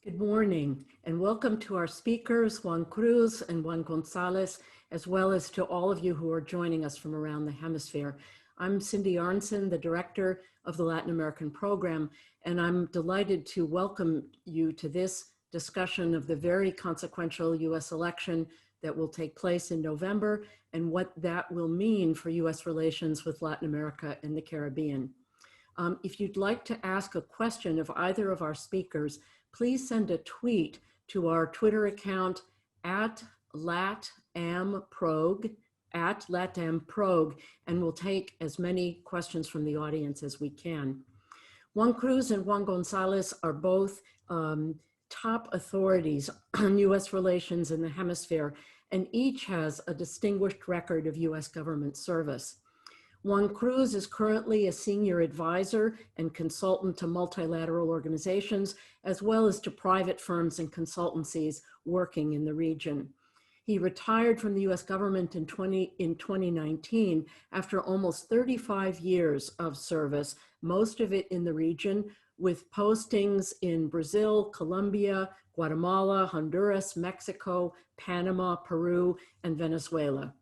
Good morning and welcome to our speakers, Juan Cruz and Juan Gonzalez, as well as to all of you who are joining us from around the hemisphere. I'm Cindy Arnson, the director of the Latin American program, and I'm delighted to welcome you to this discussion of the very consequential US election that will take place in November and what that will mean for US relations with Latin America and the Caribbean. If you'd like to ask a question of either of our speakers, please send a tweet to our Twitter account at LatAmProg, and we'll take as many questions from the audience as we can. Juan Cruz and Juan Gonzalez are both top authorities on US relations in the hemisphere, and each has a distinguished record of US government service. Juan Cruz is currently a senior advisor and consultant to multilateral organizations, as well as to private firms and consultancies working in the region. He retired from the US government in 2019 after almost 35 years of service, most of it in the region, with postings in Brazil, Colombia, Guatemala, Honduras, Mexico, Panama, Peru, and Venezuela.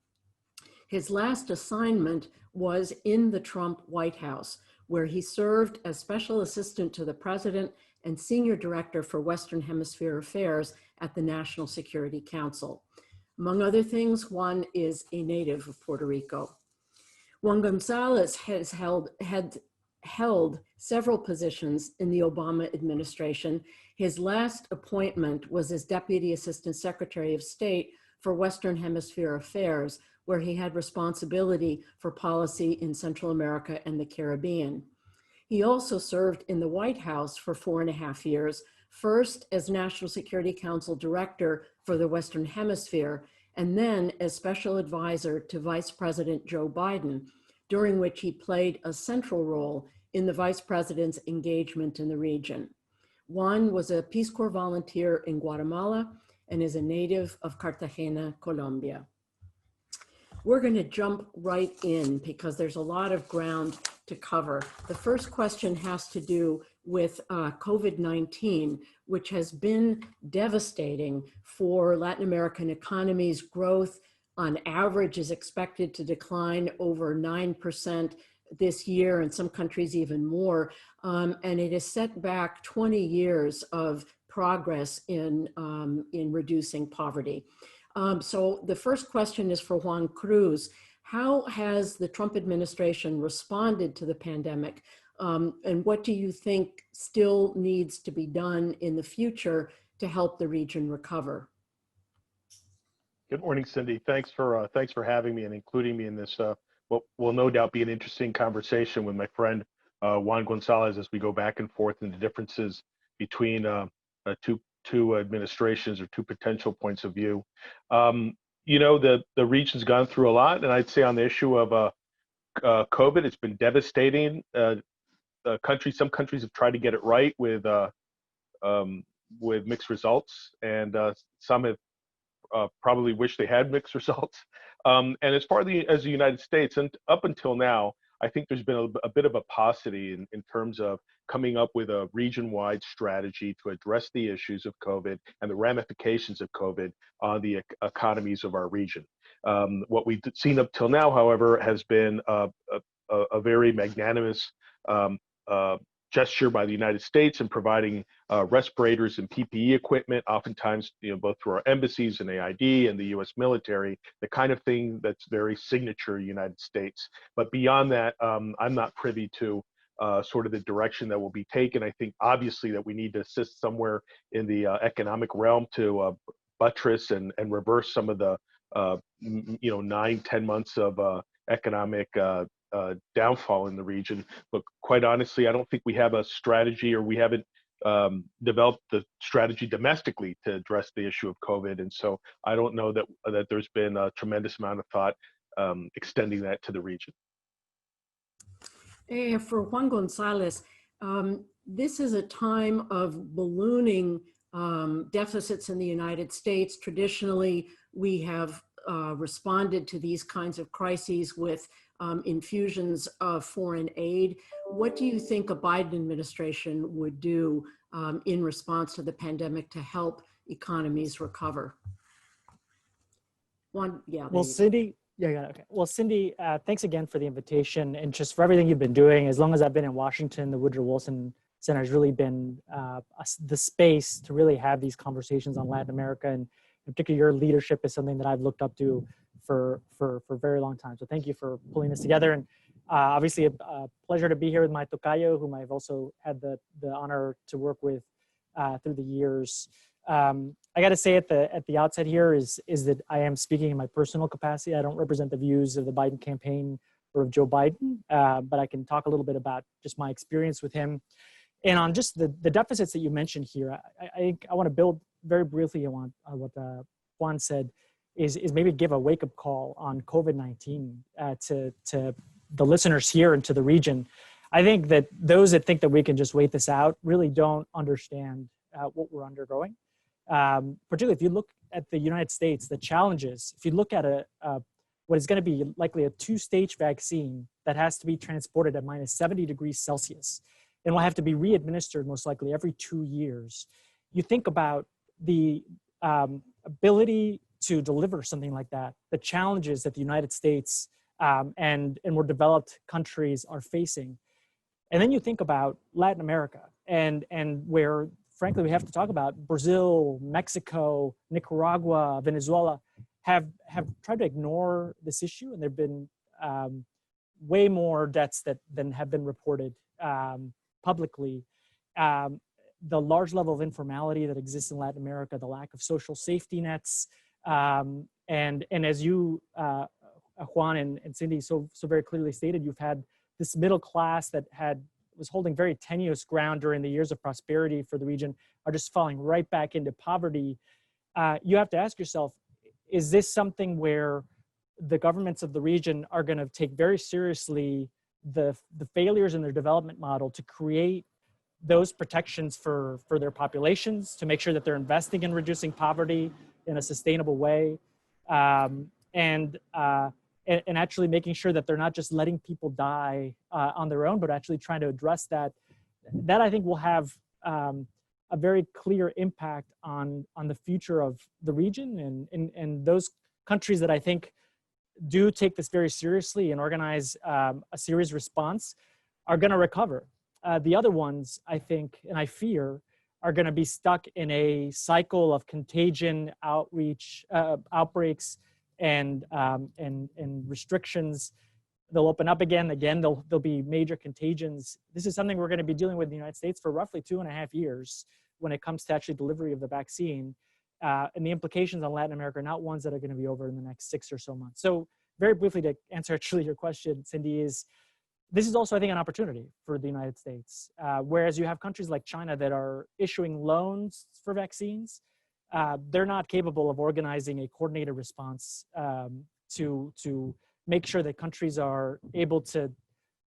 His last assignment was in the Trump White House, where he served as special assistant to the president and senior director for Western Hemisphere Affairs at the National Security Council. Among other things, Juan is a native of Puerto Rico. Juan Gonzalez has held several positions in the Obama administration. His last appointment was as Deputy Assistant Secretary of State for Western Hemisphere Affairs, where he had responsibility for policy in Central America and the Caribbean. He also served in the White House for 4.5 years, first as National Security Council Director for the Western Hemisphere, and then as Special Advisor to Vice President Joe Biden, during which he played a central role in the Vice President's engagement in the region. Juan was a Peace Corps volunteer in Guatemala and is a native of Cartagena, Colombia. We're going to jump right in because there's a lot of ground to cover. The first question has to do with COVID-19, which has been devastating for Latin American economies. Growth on average is expected to decline over 9% this year, in some countries even more, and it has set back 20 years of progress in reducing poverty. So the first question is for Juan Cruz. How has the Trump administration responded to the pandemic? And what do you think still needs to be done in the future to help the region recover? Good morning, Cindy. Thanks for having me and including me in this what will no doubt be an interesting conversation with my friend Juan Gonzalez as we go back and forth in the differences between two administrations or two potential points of view. You know, the region's gone through a lot, and I'd say on the issue of COVID, it's been devastating. Some countries have tried to get it right with mixed results, and some have probably wish they had mixed results. And as far as the United States, and up until now, I think there's been a bit of a paucity in terms of coming up with a region-wide strategy to address the issues of COVID and the ramifications of COVID on the economies of our region. What we've seen up till now, however, has been a very magnanimous gesture by the United States in providing respirators and PPE equipment, oftentimes, both through our embassies and AID and the U.S. military, the kind of thing that's very signature United States. But beyond that, I'm not privy to sort of the direction that will be taken. I think obviously that we need to assist somewhere in the economic realm to buttress and reverse some of the 9-10 months of economic downfall in the region. But quite honestly, I don't think we have a strategy, or we haven't developed the strategy domestically to address the issue of COVID. And so I don't know that there's been a tremendous amount of thought extending that to the region. For Juan Gonzalez, this is a time of ballooning deficits in the United States. Traditionally, we have responded to these kinds of crises with infusions of foreign aid. What do you think a Biden administration would do in response to the pandemic to help economies recover? Well, Cindy, okay. Well, Cindy, thanks again for the invitation and just for everything you've been doing. As long as I've been in Washington, the Woodrow Wilson Center has really been the space to really have these conversations on Latin America, and in particular, your leadership is something that I've looked up to for a very long time. So thank you for pulling this together, and obviously a pleasure to be here with my tocayo, whom I've also had the honor to work with through the years. I got to say at the outset here is that I am speaking in my personal capacity. I don't represent the views of the Biden campaign or of Joe Biden, but I can talk a little bit about just my experience with him. And on just the deficits that you mentioned here, I want to build very briefly on what Juan said, is maybe give a wake-up call on COVID-19 to the listeners here and to the region. I think that those that think that we can just wait this out really don't understand what we're undergoing. Particularly if you look at the United States, the challenges, if you look at what is going to be likely a 2-stage vaccine that has to be transported at minus 70 degrees Celsius and will have to be re-administered most likely every 2 years, you think about the ability to deliver something like that, the challenges that the United States and more developed countries are facing. And then you think about Latin America and where, frankly, we have to talk about Brazil, Mexico, Nicaragua, Venezuela have tried to ignore this issue, and there've been way more deaths than have been reported publicly. The large level of informality that exists in Latin America, the lack of social safety nets, and as you, Juan and Cindy, so very clearly stated, you've had this middle class that was holding very tenuous ground during the years of prosperity for the region are just falling right back into poverty. You have to ask yourself, is this something where the governments of the region are going to take very seriously the failures in their development model to create those protections for their populations, to make sure that they're investing in reducing poverty in a sustainable way, and actually making sure that they're not just letting people die on their own, but actually trying to address that. That I think will have a very clear impact on the future of the region, and those countries that I think do take this very seriously and organize a serious response are going to recover. The other ones, I think, and I fear, are going to be stuck in a cycle of contagion, outbreaks, and restrictions. They'll open up again. There'll be major contagions. This is something we're going to be dealing with in the United States for roughly 2.5 years when it comes to actually delivery of the vaccine. And the implications on Latin America are not ones that are going to be over in the next 6 or so months. So very briefly to answer actually your question, Cindy, this is also, I think, an opportunity for the United States. Whereas you have countries like China that are issuing loans for vaccines, they're not capable of organizing a coordinated response to make sure that countries are able to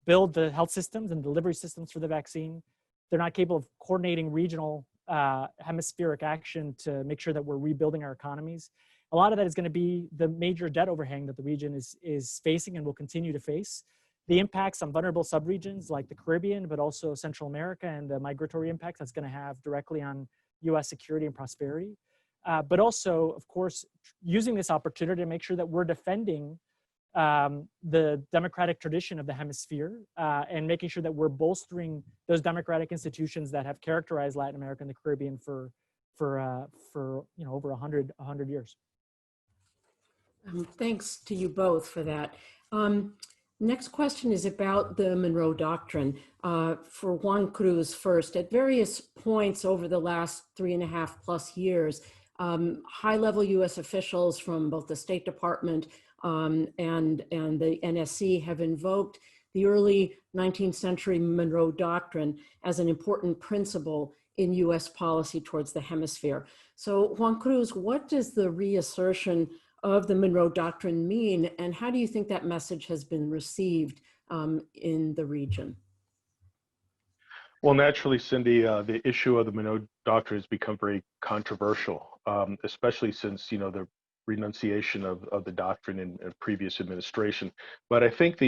build the health systems and delivery systems for the vaccine. They're not capable of coordinating regional hemispheric action to make sure that we're rebuilding our economies. A lot of that is going to be the major debt overhang that the region is facing and will continue to face. The impacts on vulnerable subregions like the Caribbean, but also Central America, and the migratory impacts that's going to have directly on U.S. security and prosperity. But also, of course, using this opportunity to make sure that we're defending the democratic tradition of the hemisphere and making sure that we're bolstering those democratic institutions that have characterized Latin America and the Caribbean for over 100 years. Thanks to you both for that. Next question is about the Monroe Doctrine. For Juan Cruz first, at various points over the last 3.5+ years, high-level U.S. officials from both the State Department and the NSC have invoked the early 19th century Monroe Doctrine as an important principle in U.S. policy towards the hemisphere. So Juan Cruz, what does the reassertion of the Monroe Doctrine mean, and how do you think that message has been received in the region? Well, naturally, Cindy, the issue of the Monroe Doctrine has become very controversial, especially since the renunciation of the doctrine in previous administration. But I think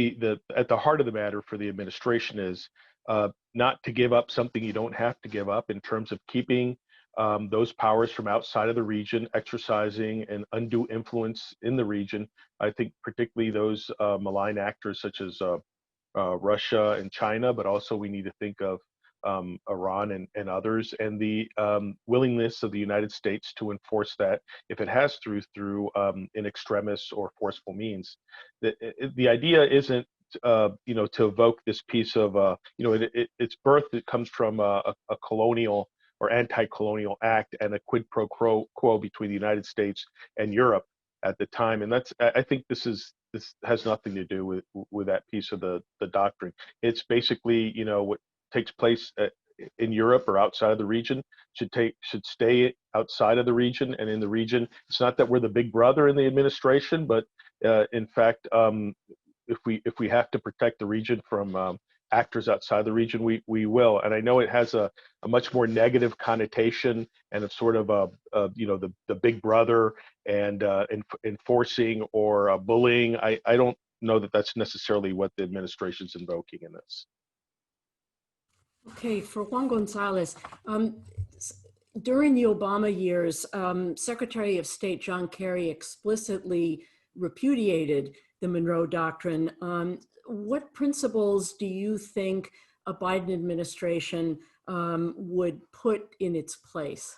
at the heart of the matter for the administration is not to give up something you don't have to give up in terms of keeping those powers from outside of the region exercising an undue influence in the region. I think particularly those malign actors such as Russia and China, but also we need to think of Iran and others, and the willingness of the United States to enforce that if it has through in extremis or forceful means. The idea isn't to evoke this piece of its birth. It comes from a colonial or anti-colonial act and a quid pro quo between the United States and Europe at the time, and I think this has nothing to do with that piece of the doctrine. It's basically what takes place in Europe or outside of the region should stay outside of the region, and in the region. It's not that we're the big brother in the administration, but in fact, if we have to protect the region from actors outside the region, we will. And I know it has a much more negative connotation, and it's sort of the big brother and enforcing or bullying. I don't know that that's necessarily what the administration's invoking in this. Okay, for Juan Gonzalez, during the Obama years, Secretary of State John Kerry explicitly repudiated the Monroe Doctrine. What principles do you think a Biden administration would put in its place?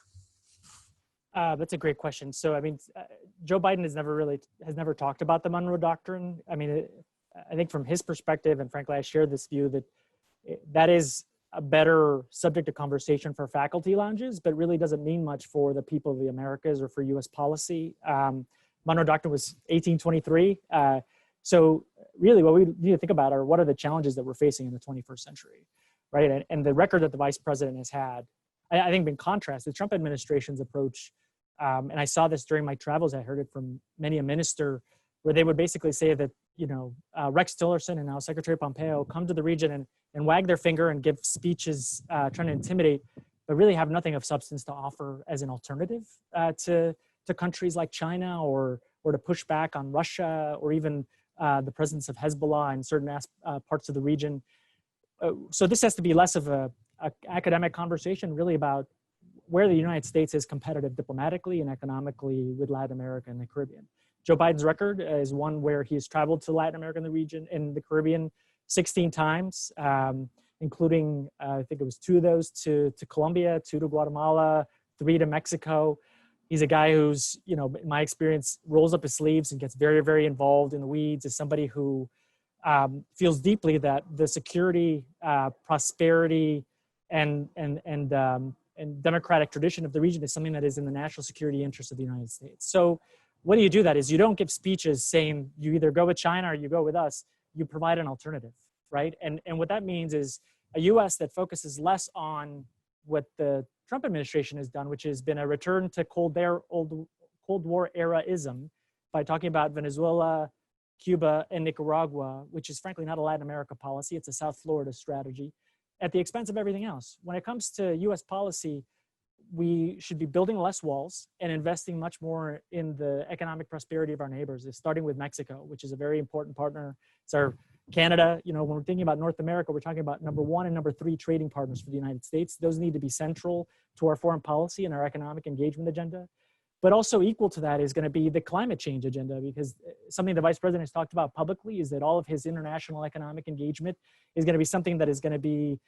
That's a great question. So, I mean, Joe Biden has never talked about the Monroe Doctrine. I mean, I think from his perspective, and frankly, I share this view that is a better subject of conversation for faculty lounges, but really doesn't mean much for the people of the Americas or for U.S. policy. Monroe Doctrine was 1823. So really what we need to think about are what are the challenges that we're facing in the 21st century, right? And the record that the vice president has had, I think in contrast, the Trump administration's approach, and I saw this during my travels, I heard it from many a minister, where they would basically say that, Rex Tillerson and now Secretary Pompeo come to the region and wag their finger and give speeches trying to intimidate, but really have nothing of substance to offer as an alternative to countries like China or to push back on Russia or even the presence of Hezbollah in certain parts of the region. So this has to be less of a academic conversation, really about where the United States is competitive diplomatically and economically with Latin America and the Caribbean. Joe Biden's record is one where he has traveled to Latin America and the region in the Caribbean 16 times, including, I think it was 2 of those to Colombia, 2 to Guatemala, 3 to Mexico. He's a guy who's, in my experience, rolls up his sleeves and gets very, very involved in the weeds. Is somebody who feels deeply that the security, prosperity, and democratic tradition of the region is something that is in the national security interest of the United States. So what do you do that is you don't give speeches saying you either go with China or you go with us. You provide an alternative, right? And what that means is a U.S. that focuses less on what the Trump administration has done, which has been a return to Cold War era-ism by talking about Venezuela, Cuba, and Nicaragua, which is frankly not a Latin America policy. It's a South Florida strategy at the expense of everything else. When it comes to U.S. policy, we should be building less walls and investing much more in the economic prosperity of our neighbors, starting with Mexico, which is a very important partner. It's our Canada, when we're thinking about North America, we're talking about number 1 and number 3 trading partners for the United States. Those need to be central to our foreign policy and our economic engagement agenda. But also equal to that is going to be the climate change agenda, because something the vice president has talked about publicly is that all of his international economic engagement is going to be something that is going to be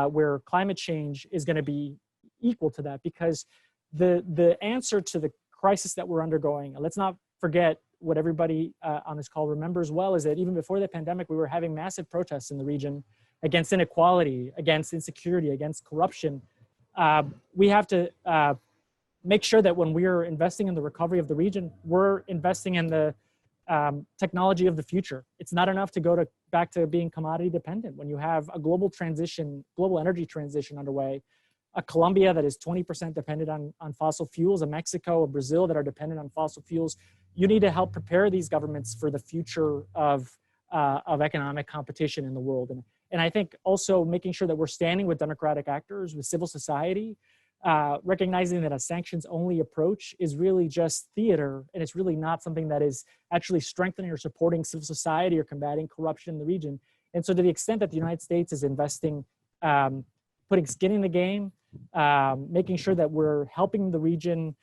where climate change is going to be equal to that, because the answer to the crisis that we're undergoing, let's not forget what everybody on this call remembers well, is that even before the pandemic, we were having massive protests in the region against inequality, against insecurity, against corruption. We have to make sure that when we're investing in the recovery of the region, we're investing in the technology of the future. It's not enough to go back to being commodity dependent. When you have a global energy transition underway, a Colombia that is 20% dependent on fossil fuels, a Mexico, a Brazil that are dependent on fossil fuels, you need to help prepare these governments for the future of economic competition in the world. And I think also making sure that we're standing with democratic actors, with civil society, recognizing that a sanctions-only approach is really just theater, and it's really not something that is actually strengthening or supporting civil society or combating corruption in the region. And so to the extent that the United States is investing, putting skin in the game, making sure that we're helping the region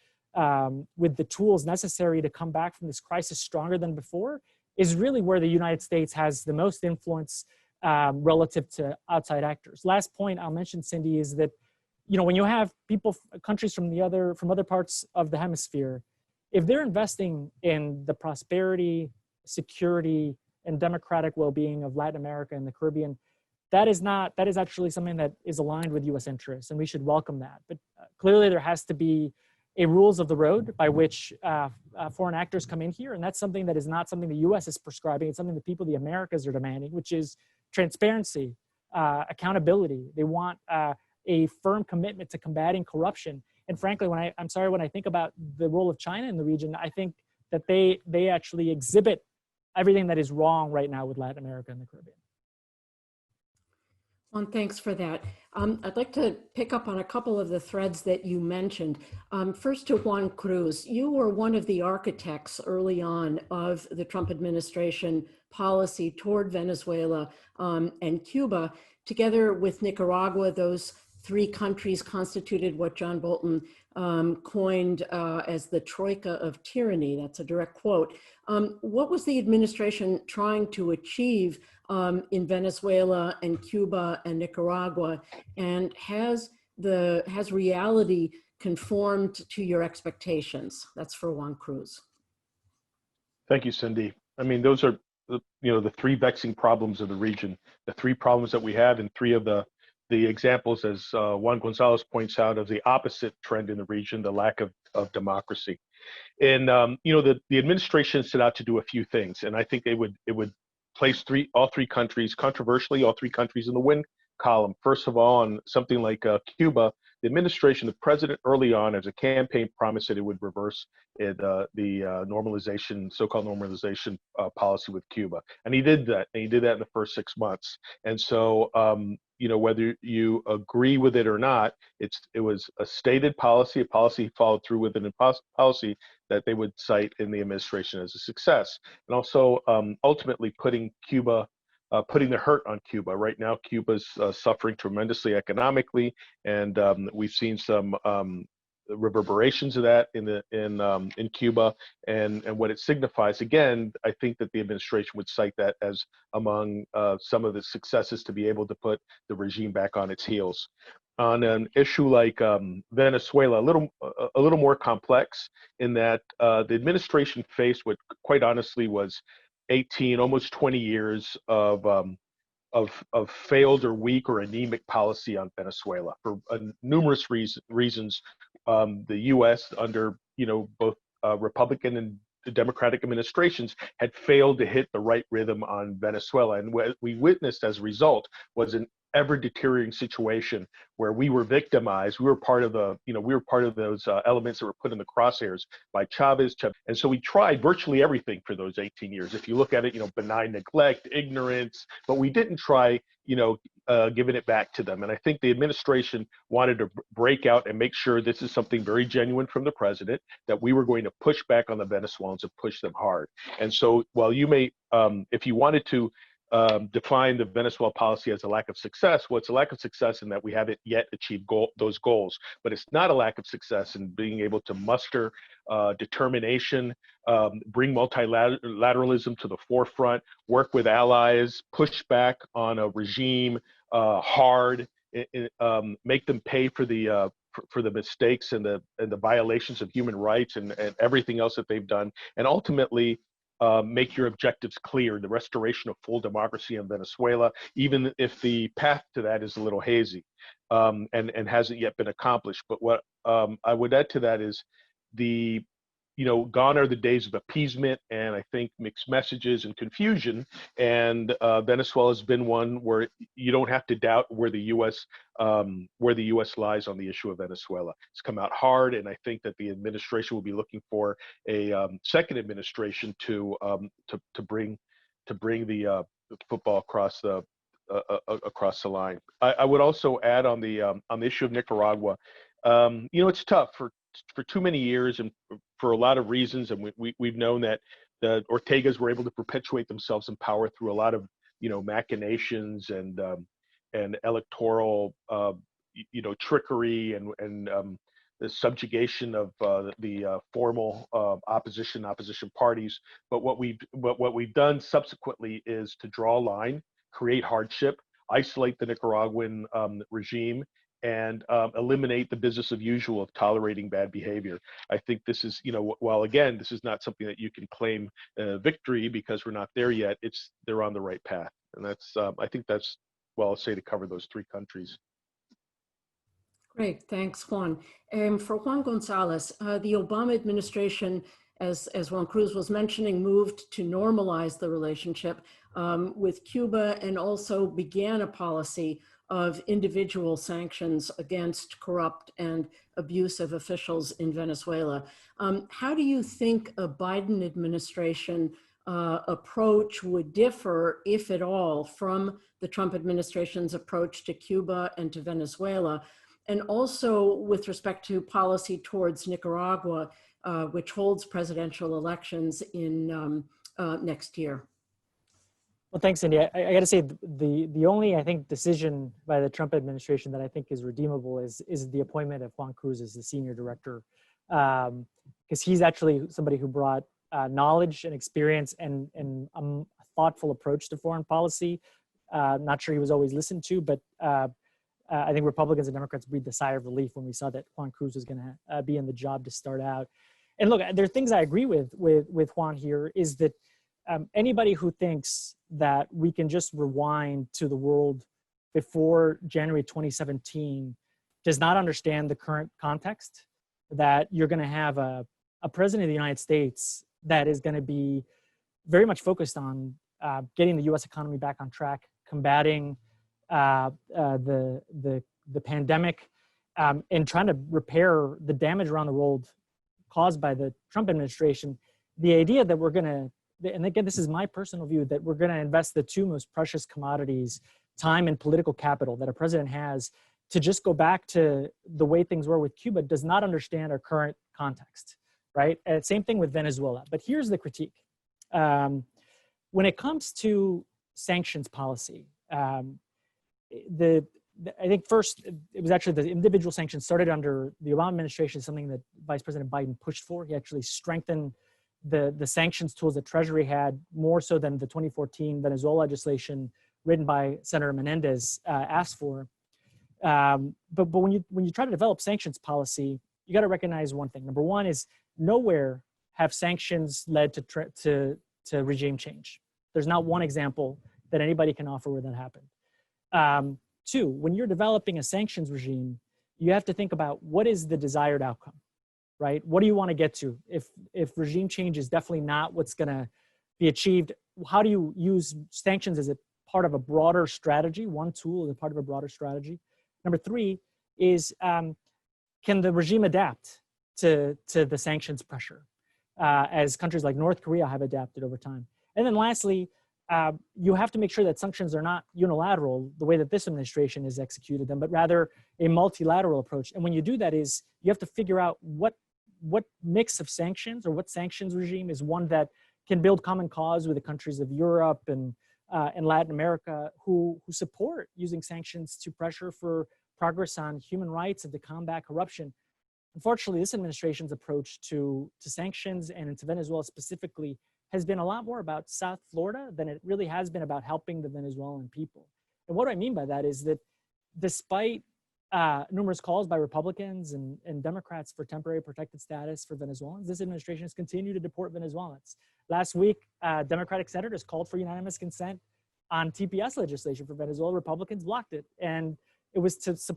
with the tools necessary to come back from this crisis stronger than before, is really where the United States has the most influence relative to outside actors. Last point I'll mention, Cindy, is that when you have people, countries from other parts of the hemisphere, if they're investing in the prosperity, security, and democratic well-being of Latin America and the Caribbean, that is actually something that is aligned with U.S. interests, and we should welcome that. But clearly there has to be a rules of the road by which foreign actors come in here, and that's something that is not something the U.S. is prescribing. It's something the people of the Americas are demanding, which is transparency, accountability. They want a firm commitment to combating corruption. And frankly, when I think about the role of China in the region, I think that they actually exhibit everything that is wrong right now with Latin America and the Caribbean. Juan, thanks for that. I'd like to pick up on a couple of the threads that you mentioned. First to Juan Cruz, you were one of the architects early on of the Trump administration policy toward Venezuela and Cuba. Together with Nicaragua, those three countries constituted what John Bolton coined as the troika of tyranny. That's a direct quote. What was the administration trying to achieve in Venezuela and Cuba and Nicaragua, and has reality conformed to your expectations? That's for Juan Cruz. Thank you, Cindy. I mean, those are the three vexing problems of the region, the three problems that we have, and three of the examples, as Juan Gonzalez points out, of the opposite trend in the region, the lack of democracy. And the administration set out to do a few things, and I think it would place all three countries, controversially, all three countries in the win column. First of all, on something like Cuba, the administration, the president early on as a campaign promised that it would reverse the normalization, so-called normalization policy with Cuba. And he did that. And he did that in the first 6 months. And so, whether you agree with it or not, it was a stated policy, a policy followed through with an policy that they would cite in the administration as a success. And also ultimately putting the hurt on Cuba. Right now, Cuba's suffering tremendously economically, and we've seen some reverberations of that in Cuba, and what it signifies. Again, I think that the administration would cite that as among some of the successes to be able to put the regime back on its heels. On an issue like Venezuela, a little more complex in that the administration faced what, quite honestly, was 18, almost 20 years of failed or weak or anemic policy on Venezuela for numerous reasons. The U.S. under both Republican and Democratic administrations had failed to hit the right rhythm on Venezuela, and what we witnessed as a result was an ever deteriorating situation where we were victimized. We were part of those elements that were put in the crosshairs by Chavez. And so we tried virtually everything for those 18 years. If you look at it, benign neglect, ignorance, but we didn't try, giving it back to them. And I think the administration wanted to break out and make sure this is something very genuine from the president, that we were going to push back on the Venezuelans and push them hard. And so while you may, if you wanted to define the Venezuela policy as a lack of success, well, it's a lack of success in that we haven't yet achieved those goals, but it's not a lack of success in being able to muster determination, bring multilateralism to the forefront, work with allies, push back on a regime hard, make them pay for the mistakes and the violations of human rights and everything else that they've done, and ultimately make your objectives clear, the restoration of full democracy in Venezuela, even if the path to that is a little hazy and hasn't yet been accomplished. But what I would add to that is gone are the days of appeasement and I think mixed messages and confusion. And Venezuela has been one where you don't have to doubt where the U.S. lies on the issue of Venezuela. It's come out hard, and I think that the administration will be looking for a second administration to bring the football across the line. I would also add on the issue of Nicaragua. It's tough for too many years and for a lot of reasons, and we've known that the Ortegas were able to perpetuate themselves in power through a lot of machinations and electoral trickery and the subjugation of the formal opposition parties. But what we've done subsequently is to draw a line, create hardship, isolate the Nicaraguan regime, and eliminate the business of usual of tolerating bad behavior. I think this is, while again, this is not something that you can claim victory because we're not there yet, they're on the right path. And that's, I think that's, well, I'll say to cover those three countries. Great, thanks, Juan. For Juan Gonzalez, the Obama administration, as Juan Cruz was mentioning, moved to normalize the relationship with Cuba and also began a policy of individual sanctions against corrupt and abusive officials in Venezuela. How do you think a Biden administration approach would differ, if at all, from the Trump administration's approach to Cuba and to Venezuela? And also with respect to policy towards Nicaragua, which holds presidential elections in next year. Well, thanks, Cindy. I got to say, the only, I think, decision by the Trump administration that I think is redeemable is the appointment of Juan Cruz as the senior director, because he's actually somebody who brought knowledge and experience and a thoughtful approach to foreign policy. Not sure he was always listened to, but I think Republicans and Democrats breathed a sigh of relief when we saw that Juan Cruz was going to be in the job to start out. And look, there are things I agree with Juan here, is that anybody who thinks that we can just rewind to the world before January 2017 does not understand the current context, that you're going to have a president of the United States that is going to be very much focused on getting the U.S. economy back on track, combating the pandemic, and trying to repair the damage around the world caused by the Trump administration. The idea that we're going to, and again, this is my personal view, that we're going to invest the two most precious commodities, time and political capital, that a president has to just go back to the way things were with Cuba, does not understand our current context, right? And same thing with Venezuela. But here's the critique. When it comes to sanctions policy, I think first, it was actually the individual sanctions started under the Obama administration, something that Vice President Biden pushed for. He actually strengthened the sanctions tools that Treasury had, more so than the 2014 Venezuela legislation written by Senator Menendez asked for. But when you try to develop sanctions policy, you got to recognize one thing. Number one is nowhere have sanctions led to regime change. There's not one example that anybody can offer where that happened. Two, when you're developing a sanctions regime, you have to think about what is the desired outcome, right? What do you want to get to? If regime change is definitely not what's going to be achieved, how do you use sanctions as a part of a broader strategy? One tool as a part of a broader strategy. Number three is, can the regime adapt to the sanctions pressure, as countries like North Korea have adapted over time? And then lastly, you have to make sure that sanctions are not unilateral, the way that this administration has executed them, but rather a multilateral approach. And when you do that, is you have to figure out what mix of sanctions, or what sanctions regime is one that can build common cause with the countries of Europe and Latin America who support using sanctions to pressure for progress on human rights and to combat corruption. Unfortunately, this administration's approach to sanctions and into Venezuela specifically has been a lot more about South Florida than it really has been about helping the Venezuelan people. And what I mean by that is that despite numerous calls by Republicans and Democrats for temporary protected status for Venezuelans, this administration has continued to deport Venezuelans. Last week, Democratic senators called for unanimous consent on TPS legislation for Venezuela. Republicans blocked it. And it was to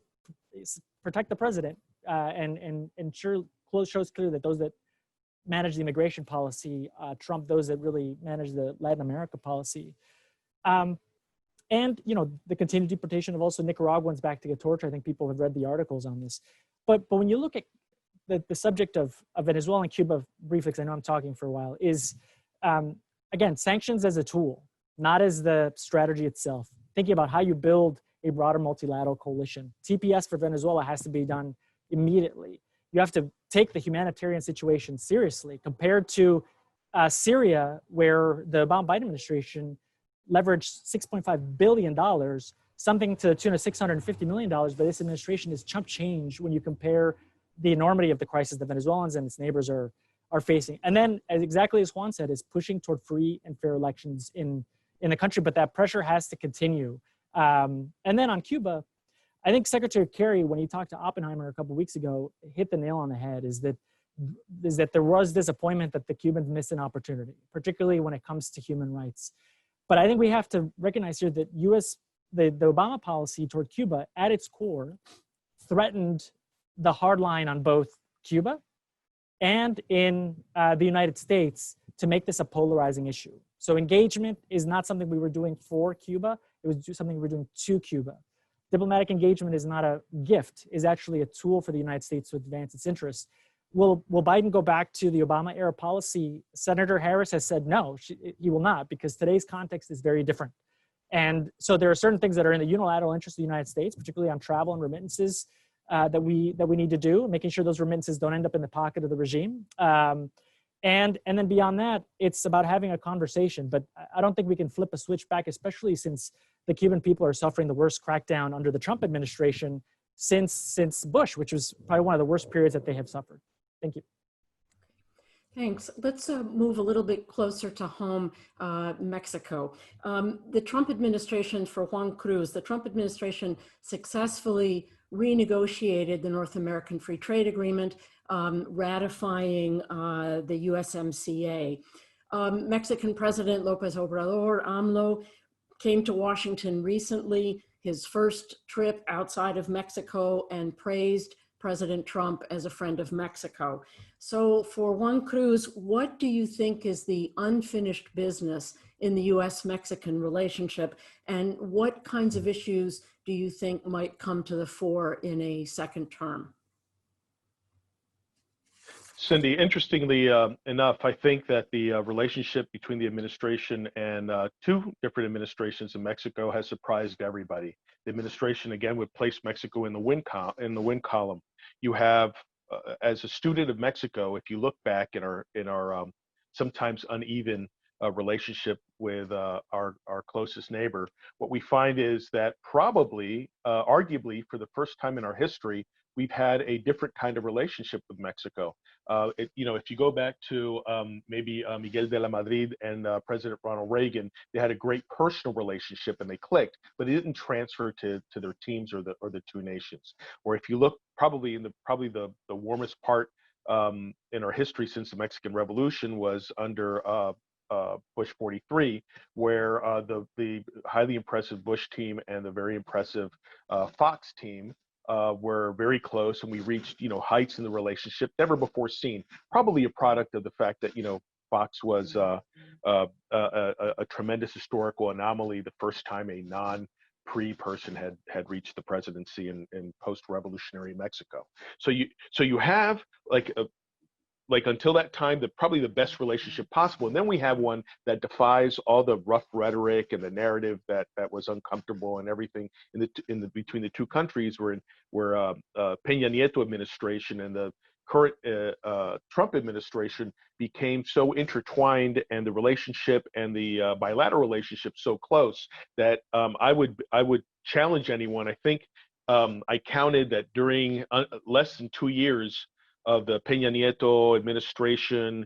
protect the president and shows clearly that those that manage the immigration policy trump those that really manage the Latin America policy. And the continued deportation of also Nicaraguans back to get torture. I think people have read the articles on this. But when you look at the subject of Venezuela and Cuba briefly, because I know I'm talking for a while, is again, sanctions as a tool, not as the strategy itself. Thinking about how you build a broader multilateral coalition. TPS for Venezuela has to be done immediately. You have to take the humanitarian situation seriously compared to Syria, where the Obama-Biden administration leveraged $6.5 billion, something to the tune of $650 million, but this administration is chump change when you compare the enormity of the crisis the Venezuelans and its neighbors are facing. And then, exactly as Juan said, is pushing toward free and fair elections in the country, but that pressure has to continue. And then on Cuba, I think Secretary Kerry, when he talked to Oppenheimer a couple of weeks ago, hit the nail on the head, is that there was disappointment that the Cubans missed an opportunity, particularly when it comes to human rights. But I think we have to recognize here that the Obama policy toward Cuba at its core threatened the hard line on both Cuba and in the United States to make this a polarizing issue. So engagement is not something we were doing for Cuba, it was something we were doing to Cuba. Diplomatic engagement is not a gift, is actually a tool for the United States to advance its interests. Will Biden go back to the Obama era policy? Senator Harris has said no, he will not, because today's context is very different. And so there are certain things that are in the unilateral interest of the United States, particularly on travel and remittances that we need to do, making sure those remittances don't end up in the pocket of the regime. And then beyond that, it's about having a conversation. But I don't think we can flip a switch back, especially since the Cuban people are suffering the worst crackdown under the Trump administration since Bush, which was probably one of the worst periods that they have suffered. Thank you. Thanks. Let's move a little bit closer to home, Mexico. The Trump administration, for Juan Cruz, the Trump administration successfully renegotiated the North American Free Trade Agreement, ratifying the USMCA. Mexican President López Obrador, AMLO, came to Washington recently, his first trip outside of Mexico, and praised President Trump as a friend of Mexico. So for Juan Cruz, what do you think is the unfinished business in the US-Mexican relationship, and what kinds of issues do you think might come to the fore in a second term? Cindy, interestingly enough, I think that the relationship between the administration and two different administrations in Mexico has surprised everybody. The administration, again, would place Mexico in the win column. You have, as a student of Mexico, if you look back in our sometimes uneven relationship with our closest neighbor, what we find is that probably, arguably, for the first time in our history, we've had a different kind of relationship with Mexico. If you go back to maybe Miguel de la Madrid and President Ronald Reagan, they had a great personal relationship and they clicked, but it didn't transfer to their teams or the two nations. Or if you look probably the warmest part in our history since the Mexican Revolution was under Bush 43, where the highly impressive Bush team and the very impressive Fox team were very close, and we reached heights in the relationship never before seen. Probably a product of the fact that Fox was a tremendous historical anomaly, the first time a non-pre person had reached the presidency in post-revolutionary Mexico. So you have like until that time, probably the best relationship possible. And then we have one that defies all the rough rhetoric and the narrative that was uncomfortable and everything between the two countries, where Peña Nieto administration and the current Trump administration became so intertwined, and the relationship and the bilateral relationship so close that I would challenge anyone. I think I counted that during less than 2 years of the Peña Nieto administration,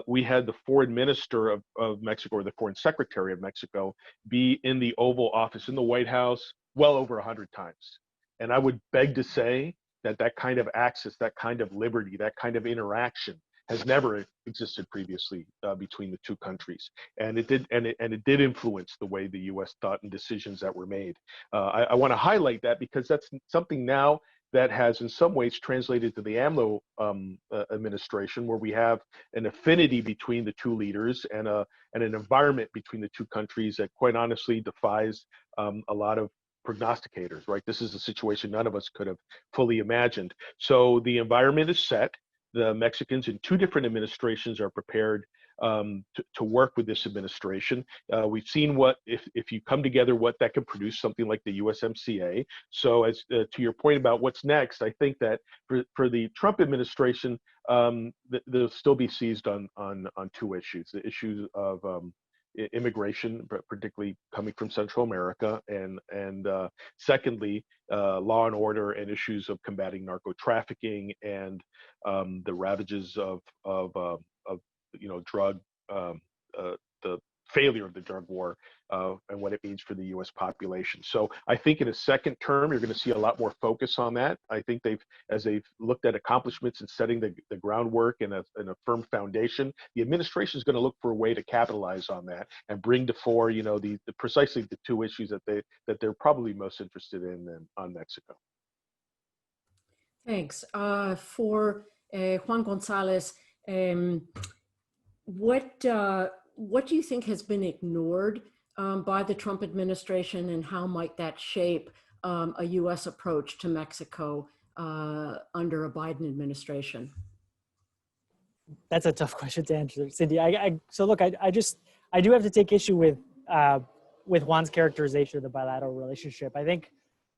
we had the foreign minister of Mexico, or the foreign secretary of Mexico, be in the Oval Office in the White House well over 100 times. And I would beg to say that kind of access, that kind of liberty, that kind of interaction has never existed previously between the two countries. And it did influence the way the U.S. thought and decisions that were made. I want to highlight that because that's something now that has in some ways translated to the AMLO administration, where we have an affinity between the two leaders and an environment between the two countries that quite honestly defies a lot of prognosticators, right? This is a situation none of us could have fully imagined. So the environment is set. The Mexicans in two different administrations are prepared to work with this administration. We've seen what, if you come together, what that could produce, something like the USMCA. So as to your point about what's next, I think that for the Trump administration, they'll still be seized on two issues: the issues of immigration, particularly coming from Central America, and secondly, law and order and issues of combating narco trafficking and the ravages of drug, the failure of the drug war, and what it means for the U.S. population. So I think in a second term, you're going to see a lot more focus on that. I think as they've looked at accomplishments and setting the groundwork and a firm foundation, the administration is going to look for a way to capitalize on that and bring to fore, precisely the two issues that they're probably most interested in on Mexico. Thanks. For Juan Gonzalez, what do you think has been ignored by the Trump administration, and how might that shape a U.S. approach to Mexico under a Biden administration? That's a tough question to answer, Cindy. So look, I do have to take issue with Juan's characterization of the bilateral relationship. I think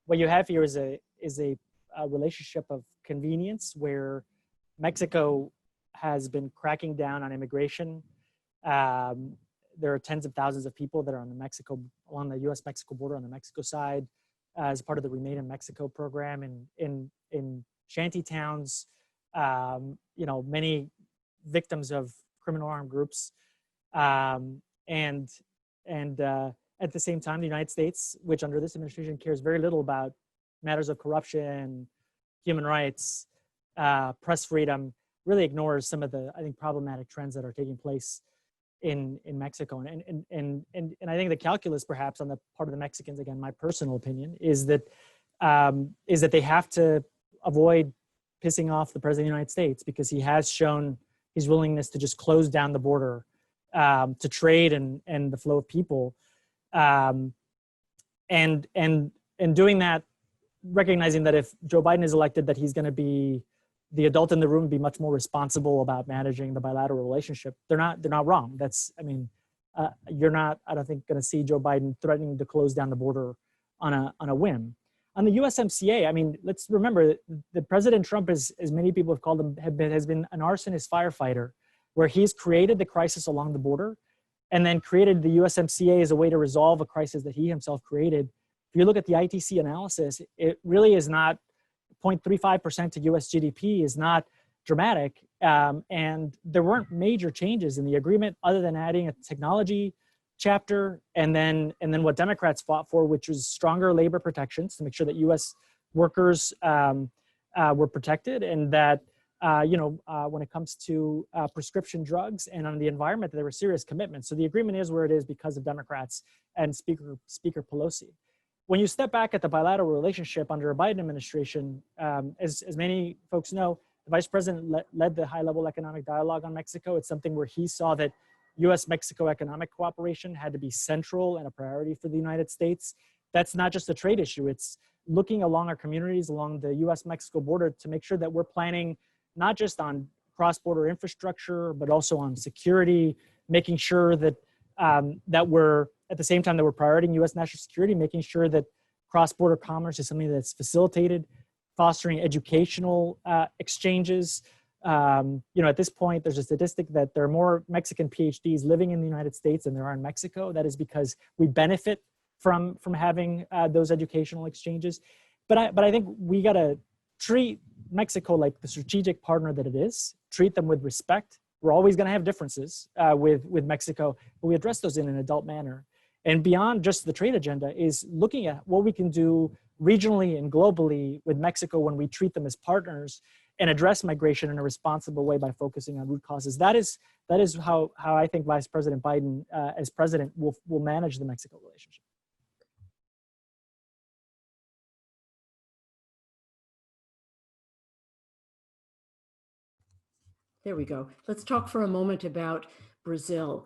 what you have here is a relationship of convenience where Mexico has been cracking down on immigration. There are tens of thousands of people that are along the U.S.-Mexico border on the Mexico side as part of the Remain in Mexico program, in shanty towns, many victims of criminal armed groups. And at the same time, the United States, which under this administration cares very little about matters of corruption, human rights, press freedom, really ignores some of the, I think, problematic trends that are taking place in Mexico. And I think the calculus, perhaps, on the part of the Mexicans, again, my personal opinion, is that they have to avoid pissing off the President of the United States, because he has shown his willingness to just close down the border to trade and the flow of people. And doing that, recognizing that if Joe Biden is elected, that he's going to be the adult in the room, be much more responsible about managing the bilateral relationship. They're not wrong. You're not, I don't think, going to see Joe Biden threatening to close down the border on a whim. On the USMCA, let's remember that President Trump, as many people have called him, has been an arsonist firefighter, where he's created the crisis along the border and then created the USMCA as a way to resolve a crisis that he himself created. If you look at the ITC analysis, it really is not 0.35% to US GDP is not dramatic. And there weren't major changes in the agreement other than adding a technology chapter and then what Democrats fought for, which was stronger labor protections to make sure that US workers were protected, and that when it comes to prescription drugs and on the environment, there were serious commitments. So the agreement is where it is because of Democrats and Speaker Pelosi. When you step back at the bilateral relationship under a Biden administration, as many folks know, the Vice President led the high-level economic dialogue on Mexico. It's something where he saw that U.S.-Mexico economic cooperation had to be central and a priority for the United States. That's not just a trade issue. It's looking along our communities, along the U.S.-Mexico border, to make sure that we're planning not just on cross-border infrastructure, but also on security, making sure that that we're, at the same time that we're prioritizing U.S. national security, making sure that cross-border commerce is something that's facilitated, fostering educational exchanges. At this point, there's a statistic that there are more Mexican PhDs living in the United States than there are in Mexico. That is because we benefit from having those educational exchanges. But I think we got to treat Mexico like the strategic partner that it is, treat them with respect. We're always going to have differences with Mexico, but we address those in an adult manner. And beyond just the trade agenda is looking at what we can do regionally and globally with Mexico when we treat them as partners and address migration in a responsible way by focusing on root causes. That is how I think Vice President Biden, as president, will manage the Mexico relationship. There we go. Let's talk for a moment about Brazil.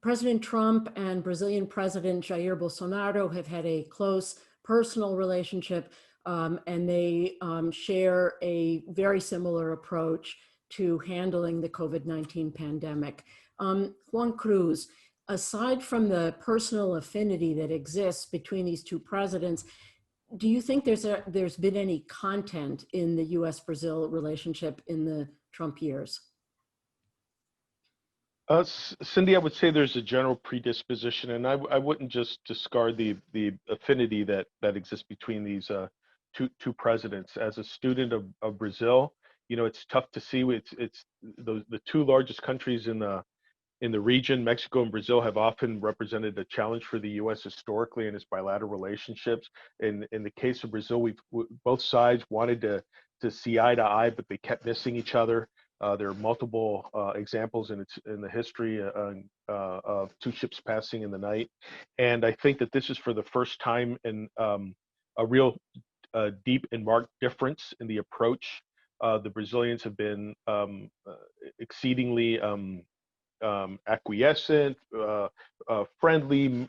President Trump and Brazilian President Jair Bolsonaro have had a close personal relationship, and they share a very similar approach to handling the COVID-19 pandemic. Juan Cruz, aside from the personal affinity that exists between these two presidents, do you think there's been any content in the U.S.-Brazil relationship in the Trump years? Cindy, I would say there's a general predisposition, and I wouldn't just discard the affinity that exists between these two presidents. As a student of Brazil, you know, it's tough to see. It's the two largest countries in the region. Mexico and Brazil have often represented a challenge for the U.S. historically in its bilateral relationships. In the case of Brazil, both sides wanted to see eye to eye, but they kept missing each other. There are multiple examples in the history of two ships passing in the night, and I think that this is for the first time in a real deep and marked difference in the approach. The Brazilians have been exceedingly acquiescent, friendly,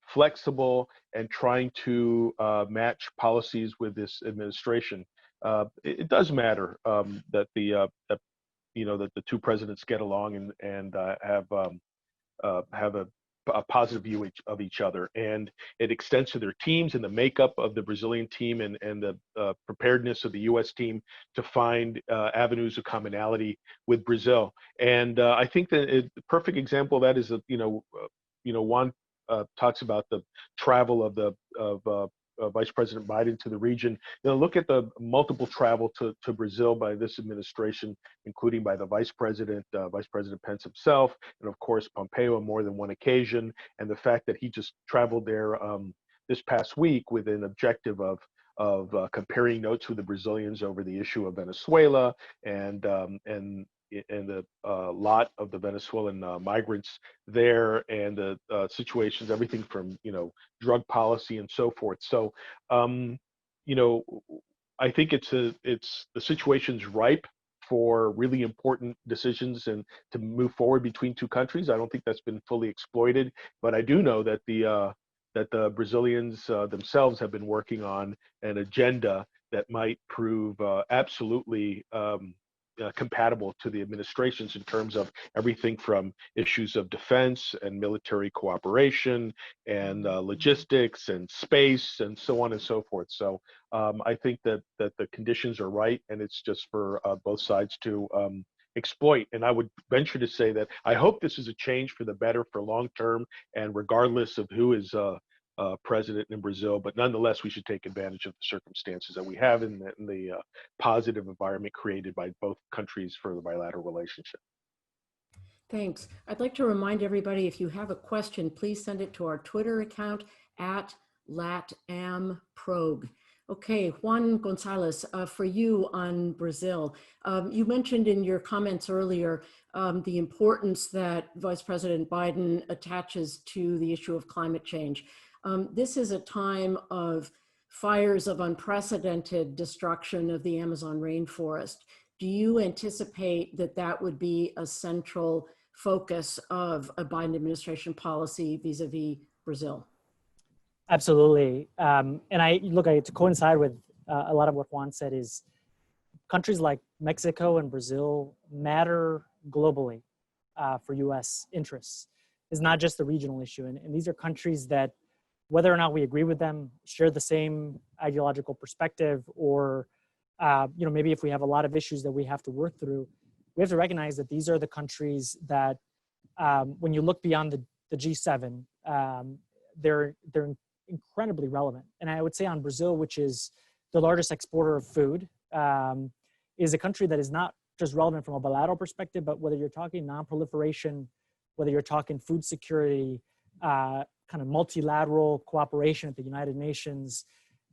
flexible, and trying to match policies with this administration. It does matter that that the two presidents get along and have a positive view of each other, and it extends to their teams and the makeup of the Brazilian team and the preparedness of the U.S. team to find avenues of commonality with Brazil. And I think that the perfect example of that is Juan talks about the travel of Vice President Biden to the region. Look at the multiple travel to Brazil by this administration, including by the Vice President Pence himself, and of course Pompeo on more than one occasion. And the fact that he just traveled there this past week with an objective of comparing notes with the Brazilians over the issue of Venezuela and the lot of the Venezuelan migrants there, and the situations, everything from drug policy and so forth. So I think the situation's ripe for really important decisions and to move forward between two countries. I don't think that's been fully exploited, but I do know that the Brazilians themselves have been working on an agenda that might prove absolutely compatible to the administrations in terms of everything from issues of defense and military cooperation and logistics and space and so on and so forth. So I think that the conditions are right, and it's just for both sides to exploit. And I would venture to say that I hope this is a change for the better for long term, and regardless of who is president in Brazil, but nonetheless, we should take advantage of the circumstances that we have in the positive environment created by both countries for the bilateral relationship. Thanks. I'd like to remind everybody, if you have a question, please send it to our Twitter account @LatAmProbe. Okay, Juan Gonzalez, for you on Brazil, you mentioned in your comments earlier the importance that Vice President Biden attaches to the issue of climate change. This is a time of fires of unprecedented destruction of the Amazon rainforest. Do you anticipate that would be a central focus of a Biden administration policy vis-a-vis Brazil? Absolutely. And to coincide with a lot of what Juan said, is countries like Mexico and Brazil matter globally for US interests. It's not just a regional issue. And these are countries that, whether or not we agree with them, share the same ideological perspective, or maybe if we have a lot of issues that we have to work through, we have to recognize that these are the countries that, when you look beyond the G7, they're incredibly relevant. And I would say on Brazil, which is the largest exporter of food, is a country that is not just relevant from a bilateral perspective, but whether you're talking non-proliferation, whether you're talking food security, kind of multilateral cooperation at the United Nations,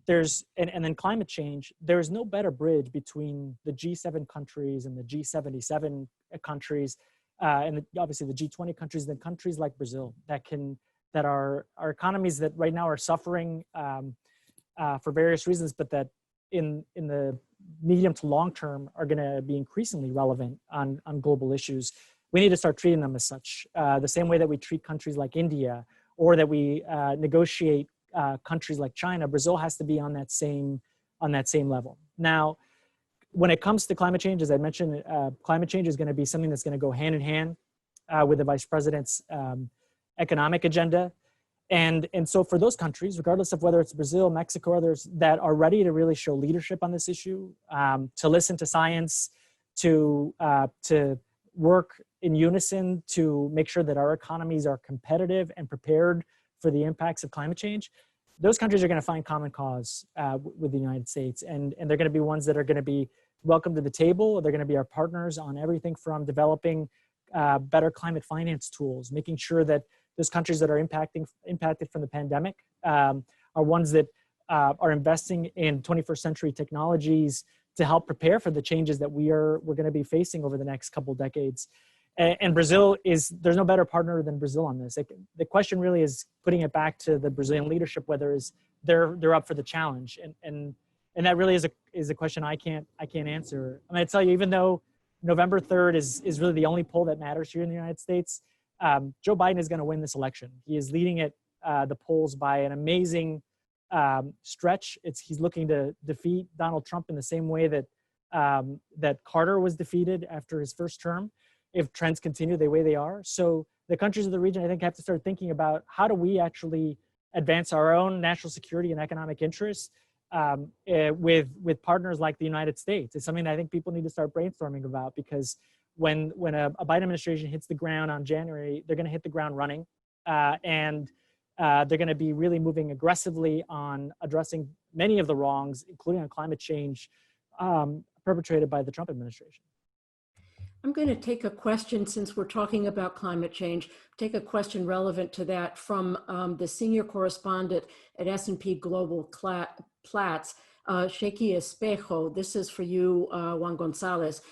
and then climate change, there's no better bridge between the G7 countries and the G77 countries, and obviously the G20 countries, than countries like Brazil that are economies that right now are suffering for various reasons, but that in the medium to long term are going to be increasingly relevant on global issues. We need to start treating them as such, the same way that we treat countries like India, or that we negotiate countries like China. Brazil has to be on that same level. Now, when it comes to climate change, as I mentioned, climate change is going to be something that's going to go hand in hand with the vice president's economic agenda. And so for those countries, regardless of whether it's Brazil, Mexico, or others that are ready to really show leadership on this issue, to listen to science, to work in unison to make sure that our economies are competitive and prepared for the impacts of climate change, those countries are going to find common cause with the United States. And they're going to be ones that are going to be welcome to the table. They're going to be our partners on everything from developing better climate finance tools, making sure that those countries that are impacted from the pandemic are ones that are investing in 21st century technologies to help prepare for the changes that we're going to be facing over the next couple of decades. And Brazil there's no better partner than Brazil on this. The question really is putting it back to the Brazilian leadership, whether they're up for the challenge. And that really is a question I can't answer. I'm going to tell you, even though November 3rd is really the only poll that matters here in the United States, Joe Biden is going to win this election. He is leading it, the polls by an amazing stretch. He's looking to defeat Donald Trump in the same way that that Carter was defeated after his first term, if trends continue the way they are. So the countries of the region, I think, have to start thinking about how do we actually advance our own national security and economic interests with partners like the United States. It's something that I think people need to start brainstorming about, because when a Biden administration hits the ground on January, they're going to hit the ground running, and they're going to be really moving aggressively on addressing many of the wrongs, including on climate change, perpetrated by the Trump administration. I'm going to take a question, since we're talking about climate change, take a question relevant to that from the senior correspondent at S&P Global Platts, Sheikhi Espejo. This is for you, Juan Gonzalez.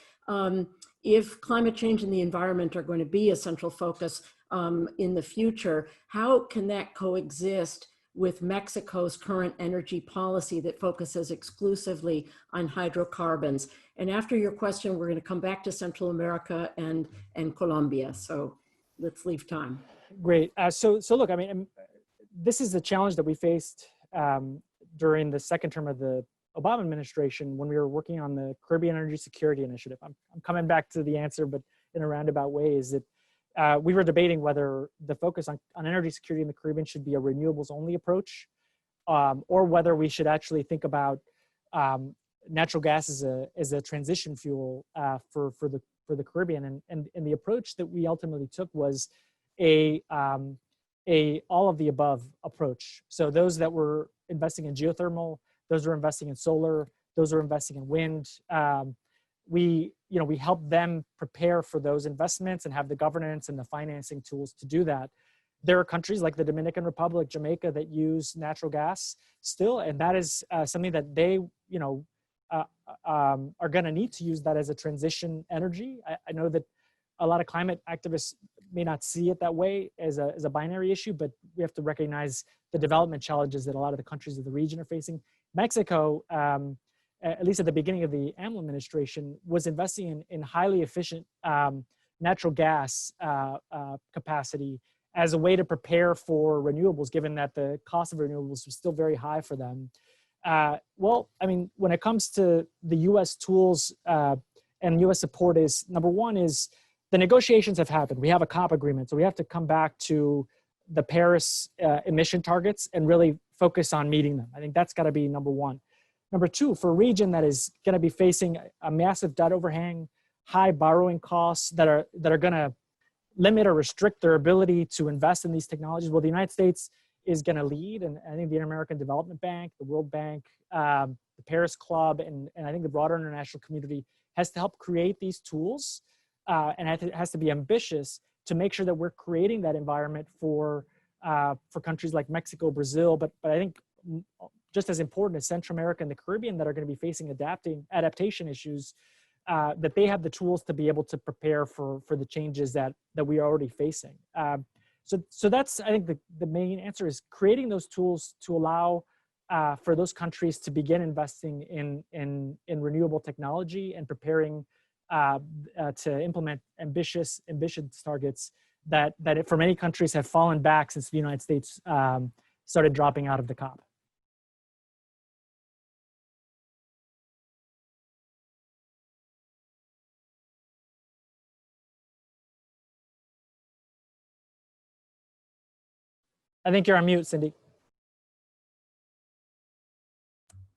If climate change and the environment are going to be a central focus in the future, how can that coexist with Mexico's current energy policy that focuses exclusively on hydrocarbons? And after your question, we're going to come back to Central America and Colombia. So let's leave time. Great. So look, I mean, this is the challenge that we faced during the second term of the Obama administration when we were working on the Caribbean Energy Security Initiative. I'm coming back to the answer, but in a roundabout way, is that we were debating whether the focus on energy security in the Caribbean should be a renewables only approach, or whether we should actually think about natural gas as a transition fuel for the Caribbean. And the approach that we ultimately took was a all of the above approach. So those that were investing in geothermal, those were investing in solar, those were investing in wind. We help them prepare for those investments and have the governance and the financing tools to do that. There are countries like the Dominican Republic, Jamaica, that use natural gas still, and that is something that they, are going to need to use that as a transition energy. I know that a lot of climate activists may not see it that way as a binary issue, but we have to recognize the development challenges that a lot of the countries of the region are facing. Mexico, at least at the beginning of the AMLO administration, was investing in highly efficient natural gas capacity as a way to prepare for renewables, given that the cost of renewables was still very high for them. Well, I mean, when it comes to the U.S. tools and U.S. support, is number one is the negotiations have happened. We have a COP agreement, so we have to come back to the Paris emission targets and really focus on meeting them. I think that's got to be number one. Number two, for a region that is going to be facing a massive debt overhang, high borrowing costs that are going to limit or restrict their ability to invest in these technologies, well, the United States is going to lead, and I think the Inter-American Development Bank, the World Bank, the Paris Club, and I think the broader international community has to help create these tools, and it has to be ambitious to make sure that we're creating that environment for countries like Mexico, Brazil, but I think just as important as Central America and the Caribbean that are going to be facing adaptation issues, that they have the tools to be able to prepare for the changes that we are already facing. So that's, I think, the main answer is creating those tools to allow for those countries to begin investing in renewable technology and preparing to implement ambitious targets that for many countries have fallen back since the United States started dropping out of the COP. I think you're on mute, Cindy.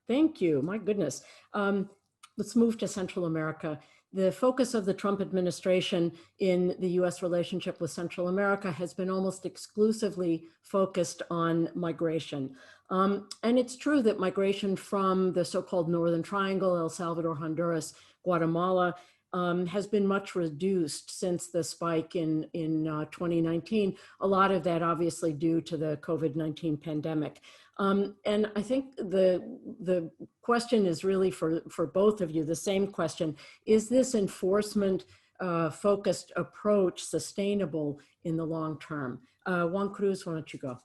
Thank you. My goodness. Let's move to Central America. The focus of the Trump administration in the US relationship with Central America has been almost exclusively focused on migration. And it's true that migration from the so-called Northern Triangle, El Salvador, Honduras, Guatemala, has been much reduced since the spike in 2019. A lot of that obviously due to the COVID-19 pandemic. And I think the question is really for both of you, the same question. Is this enforcement focused approach sustainable in the long term? Juan Cruz, why don't you go?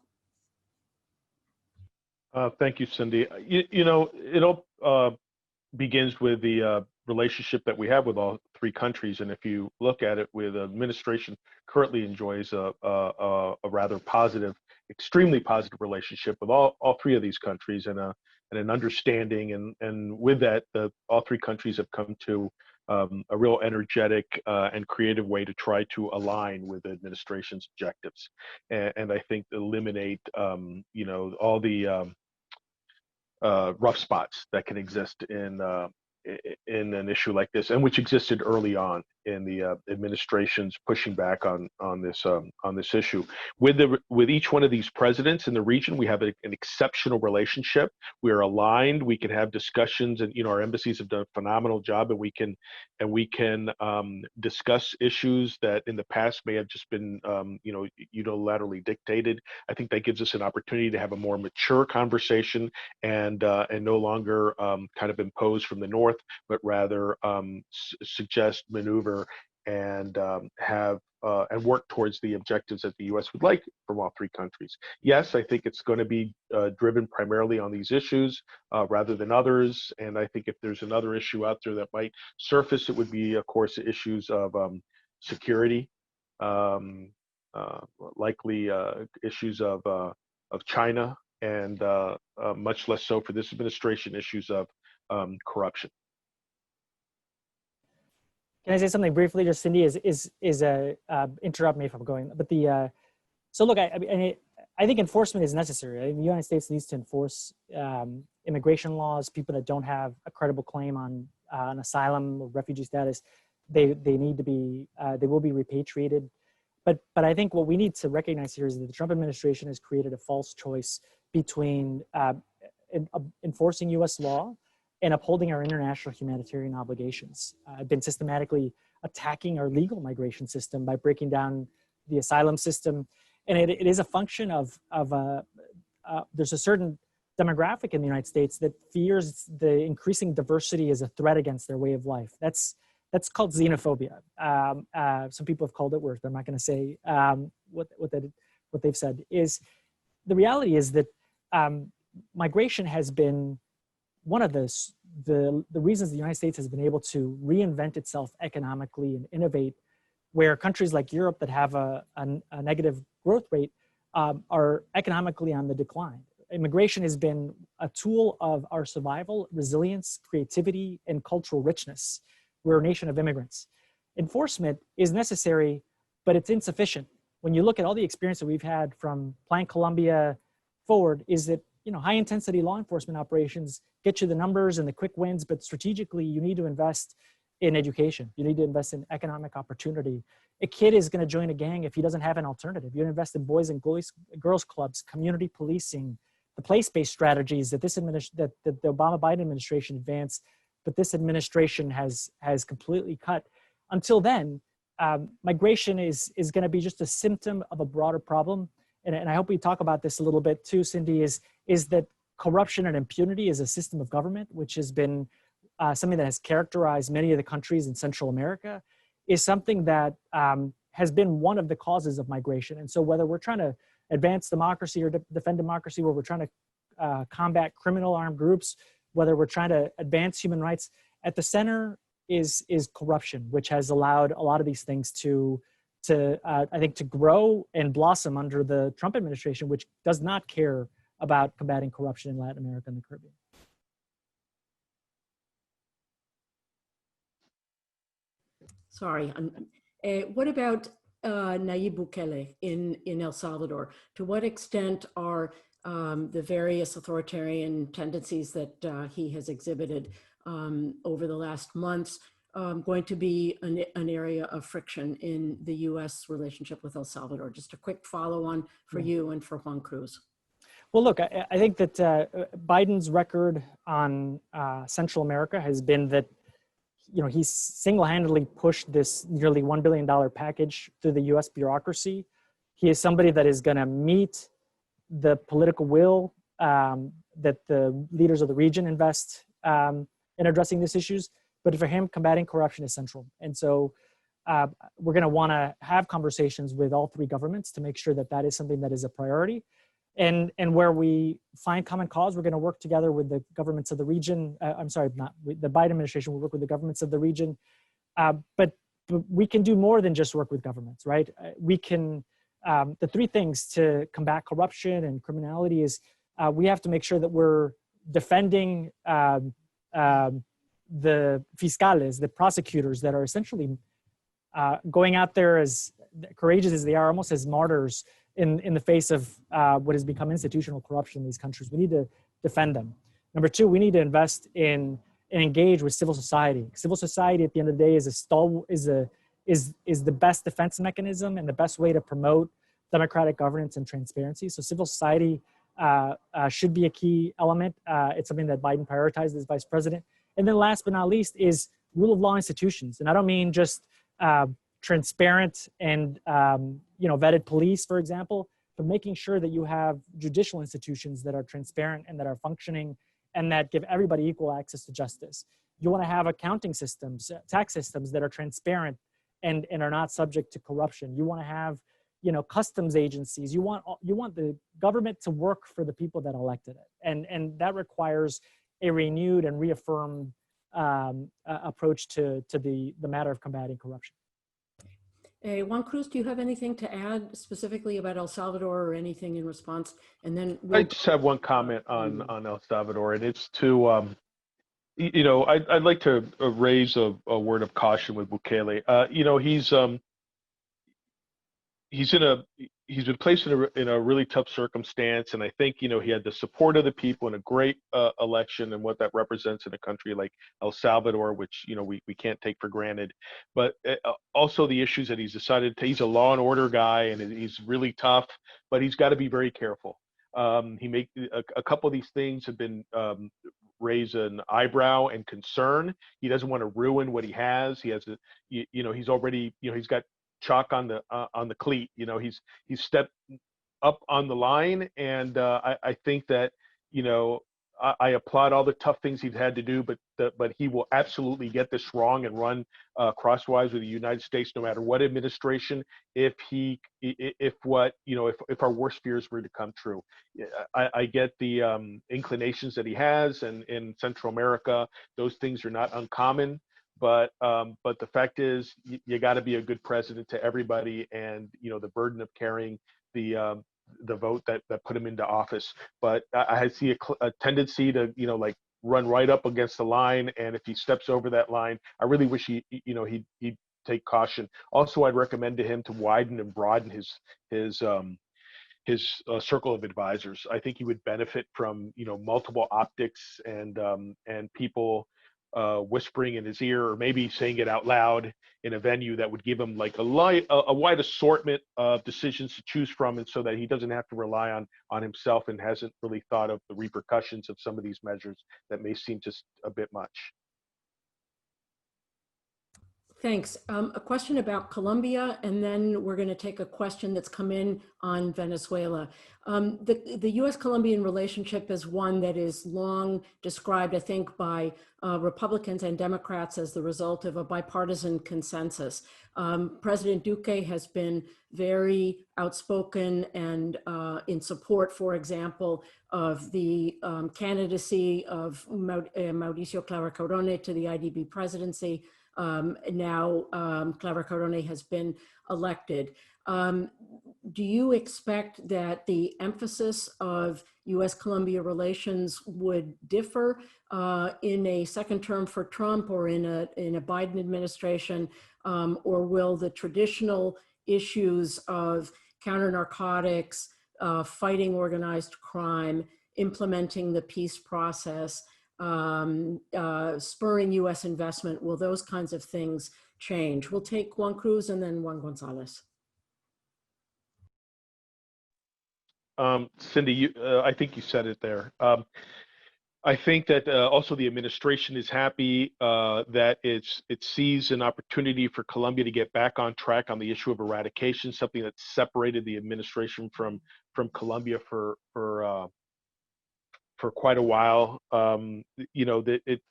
Thank you, Cindy. You know, it all begins with the relationship that we have with all three countries. And if you look at it, with the administration currently enjoys a rather positive, extremely positive relationship with all three of these countries, and an understanding. And with that, all three countries have come to a real energetic and creative way to try to align with the administration's objectives. And I think eliminate, you know, all the rough spots that can exist in an issue like this, and which existed early on in the administration's pushing back on this issue. With each one of these presidents in the region, we have an exceptional relationship. We are aligned. We can have discussions, and you know, our embassies have done a phenomenal job, and we can discuss issues that in the past may have just been you know, unilaterally dictated. I think that gives us an opportunity to have a more mature conversation, and no longer kind of imposed from the north, but rather suggest, maneuver, and have and work towards the objectives that the U.S. would like from all three countries. Yes, I think it's going to be driven primarily on these issues rather than others. And I think if there's another issue out there that might surface, it would be, of course, issues of security, likely issues of China, and much less so for this administration, issues of corruption. Can I say something briefly? Just Cindy interrupt me if I'm going. But so look, I think enforcement is necessary. I think the United States needs to enforce immigration laws. People that don't have a credible claim on an asylum or refugee status, they need to be they will be repatriated. But I think what we need to recognize here is that the Trump administration has created a false choice between enforcing U.S. law and upholding our international humanitarian obligations. I've been systematically attacking our legal migration system by breaking down the asylum system. And it is a function of there's a certain demographic in the United States that fears the increasing diversity as a threat against their way of life. That's called xenophobia. Some people have called it worse, but I'm not gonna say what they've said. Is the reality is that migration has been one of the reasons the United States has been able to reinvent itself economically and innovate, where countries like Europe that have a negative growth rate are economically on the decline. Immigration has been a tool of our survival, resilience, creativity, and cultural richness. We're a nation of immigrants. Enforcement is necessary, but it's insufficient. When you look at all the experience that we've had from Plan Colombia forward, is that, you know, high intensity law enforcement operations get you the numbers and the quick wins, but strategically you need to invest in education. You need to invest in economic opportunity. A kid is going to join a gang if he doesn't have an alternative. You invest in boys and girls clubs, community policing, the place-based strategies that that the Obama-Biden administration advanced, but this administration has completely cut. Until then, migration is going to be just a symptom of a broader problem. And I hope we talk about this a little bit too, Cindy, is that corruption and impunity is a system of government, which has been something that has characterized many of the countries in Central America, is something that has been one of the causes of migration. And so whether we're trying to advance democracy or defend democracy, where we're trying to combat criminal armed groups, whether we're trying to advance human rights, at the center is corruption, which has allowed a lot of these things to I think to grow and blossom under the Trump administration, which does not care about combating corruption in Latin America and the Caribbean. Sorry. What about Nayib Bukele in El Salvador? To what extent are the various authoritarian tendencies that he has exhibited over the last months going to be an area of friction in the U.S. relationship with El Salvador? Just a quick follow-on for you and for Juan Cruz. Well, look, I think that Biden's record on Central America has been that, you know, he's single-handedly pushed this nearly $1 billion package through the U.S. bureaucracy. He is somebody that is going to meet the political will that the leaders of the region invest in addressing these issues. But for him, combating corruption is central. And so we're going to want to have conversations with all three governments to make sure that that is something that is a priority. And where we find common cause, we're going to work together with the governments of the region. I'm sorry, not the Biden administration will work with the governments of the region. But we can do more than just work with governments, right? We can, the three things to combat corruption and criminality is we have to make sure that we're defending the fiscales, the prosecutors that are essentially going out there as courageous as they are, almost as martyrs in the face of what has become institutional corruption in these countries. We need to defend them. Number two, we need to invest in and engage with civil society. Civil society, at the end of the day, is the best defense mechanism and the best way to promote democratic governance and transparency. So civil society should be a key element. It's something that Biden prioritized as vice president. And then last but not least is rule of law institutions. And I don't mean just transparent and vetted police, for example, but making sure that you have judicial institutions that are transparent and that are functioning and that give everybody equal access to justice. You want to have accounting systems, tax systems that are transparent and are not subject to corruption. You want to have, customs agencies. You want the government to work for the people that elected it, and that requires a renewed and reaffirmed approach to the matter of combating corruption. Hey, Juan Cruz, do you have anything to add specifically about El Salvador or anything in response? And then I just have one comment on El Salvador, and it's to, I'd like to raise a word of caution with Bukele. He's been placed in a really tough circumstance, and I think he had the support of the people in a great election, and what that represents in a country like El Salvador, which we can't take for granted. But also the issues that he's decided to. He's a law and order guy, and he's really tough, but he's got to be very careful. He a couple of these things have been raise an eyebrow and concern. He doesn't want to ruin what he has. He has he's already he's got chalk on the cleat. He's stepped up on the line, and I think that I applaud all the tough things he's had to do, but he will absolutely get this wrong and run crosswise with the United States, no matter what administration. If our worst fears were to come true, I get the inclinations that he has, and in Central America, those things are not uncommon. But the fact is, you got to be a good president to everybody, and the burden of carrying the vote that put him into office. But I see a tendency to run right up against the line, and if he steps over that line, I really wish he'd take caution. Also, I'd recommend to him to widen and broaden his circle of advisors. I think he would benefit from multiple optics and people whispering in his ear, or maybe saying it out loud in a venue that would give him like a wide assortment of decisions to choose from, and so that he doesn't have to rely on himself and hasn't really thought of the repercussions of some of these measures that may seem just a bit much. Thanks. A question about Colombia, and then we're going to take a question that's come in on Venezuela. The U.S.-Colombian relationship is one that is long described, I think, by Republicans and Democrats as the result of a bipartisan consensus. President Duque has been very outspoken and in support, for example, of the candidacy of Mauricio Clara-Corone to the IDB presidency. Now Clara-Corone has been elected. Do you expect that the emphasis of U.S.-Colombia relations would differ in a second term for Trump or in a Biden administration, or will the traditional issues of counter narcotics, fighting organized crime, implementing the peace process, spurring U.S. investment, will those kinds of things change? We'll take Juan Cruz and then Juan Gonzalez. Cindy, I think you said it there. I think that also the administration is happy that it sees an opportunity for Colombia to get back on track on the issue of eradication, something that separated the administration from Colombia for quite a while. You know,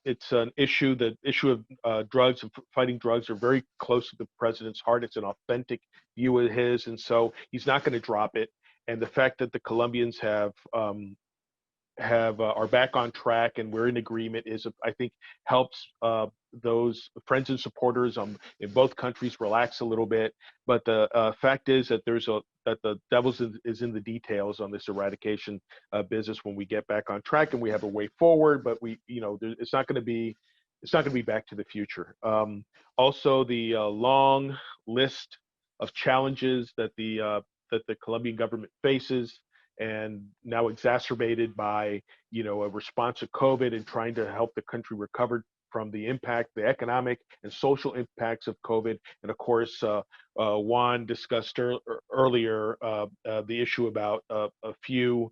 it's an issue. The issue of drugs and fighting drugs are very close to the president's heart. It's an authentic view of his, and so he's not going to drop it. And the fact that the Colombians are back on track and we're in agreement is, I think, helps those friends and supporters in both countries relax a little bit. But the fact is that that the devil is in the details on this eradication business when we get back on track and we have a way forward. But it's not going to be back to the future. Also, the long list of challenges that the Colombian government faces, and now exacerbated by a response to COVID and trying to help the country recover from the economic and social impacts of COVID. And of course, Juan discussed earlier the issue about a few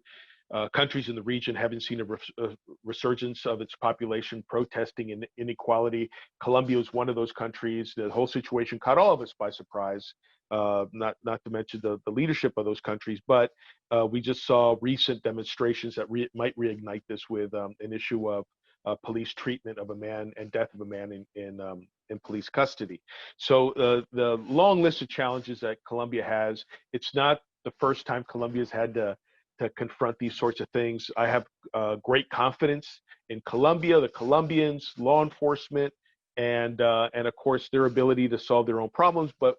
countries in the region haven't seen a resurgence of its population protesting inequality. Colombia was one of those countries. The whole situation caught all of us by surprise. Not to mention the leadership of those countries, but we just saw recent demonstrations that might reignite this with an issue of police treatment of a man and death of a man in police custody. So the long list of challenges that Colombia has, it's not the first time Colombia's had to confront these sorts of things. I have great confidence in Colombia, the Colombians, law enforcement, and of course their ability to solve their own problems. But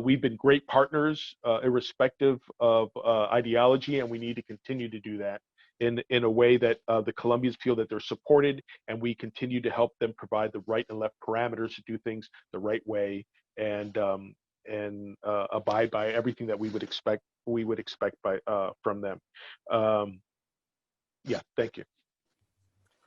we've been great partners, irrespective of ideology, and we need to continue to do that in a way that the Colombians feel that they're supported, and we continue to help them provide the right and left parameters to do things the right way and abide by everything that we would expect from them. Yeah, thank you.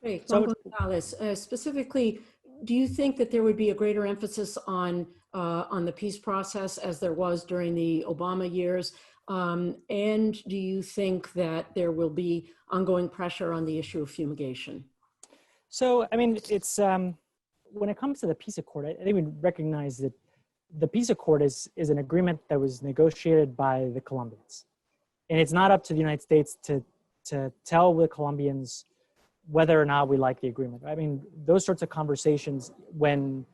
Great. Juan Gonzalez, specifically, do you think that there would be a greater emphasis on the peace process as there was during the Obama years? And do you think that there will be ongoing pressure on the issue of fumigation? So, I mean, it's when it comes to the peace accord, I think we recognize that the peace accord is an agreement that was negotiated by the Colombians. And it's not up to the United States to tell the Colombians whether or not we like the agreement. I mean, those sorts of conversations, when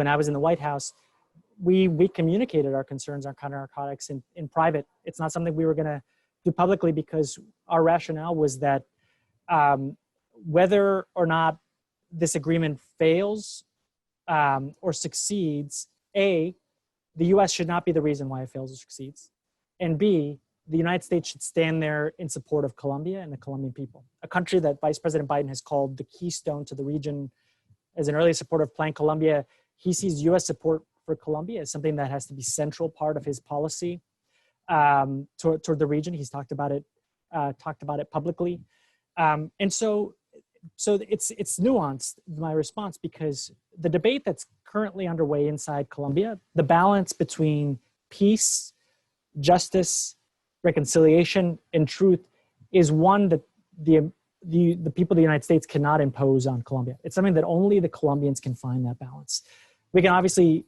I was in the White House, we communicated our concerns on counter narcotics in private. It's not something we were going to do publicly, because our rationale was that whether or not this agreement fails or succeeds, A, the U.S. should not be the reason why it fails or succeeds, and B, the United States should stand there in support of Colombia and the Colombian people, a country that Vice President Biden has called the keystone to the region. As an early supporter of Plan Colombia, he sees U.S. support for Colombia as something that has to be central part of his policy toward the region. He's talked about it publicly, and so it's nuanced, my response, because the debate that's currently underway inside Colombia, the balance between peace, justice, reconciliation, and truth, is one that the people of the United States cannot impose on Colombia. It's something that only the Colombians can find that balance. We can obviously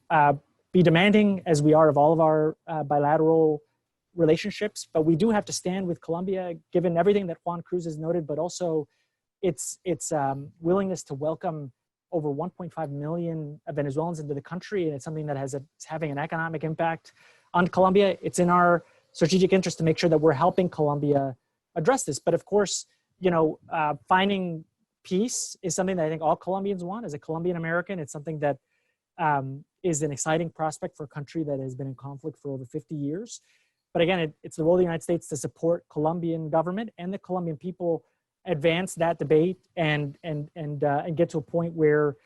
be demanding, as we are of all of our bilateral relationships, but we do have to stand with Colombia, given everything that Juan Cruz has noted, but also its willingness to welcome over 1.5 million Venezuelans into the country, and it's something that is having an economic impact on Colombia. It's in our strategic interest to make sure that we're helping Colombia address this. But of course, finding peace is something that I think all Colombians want. As a Colombian American, it's something that is an exciting prospect for a country that has been in conflict for over 50 years. But again, it's the role of the United States to support Colombian government and the Colombian people advance that debate and get to a point where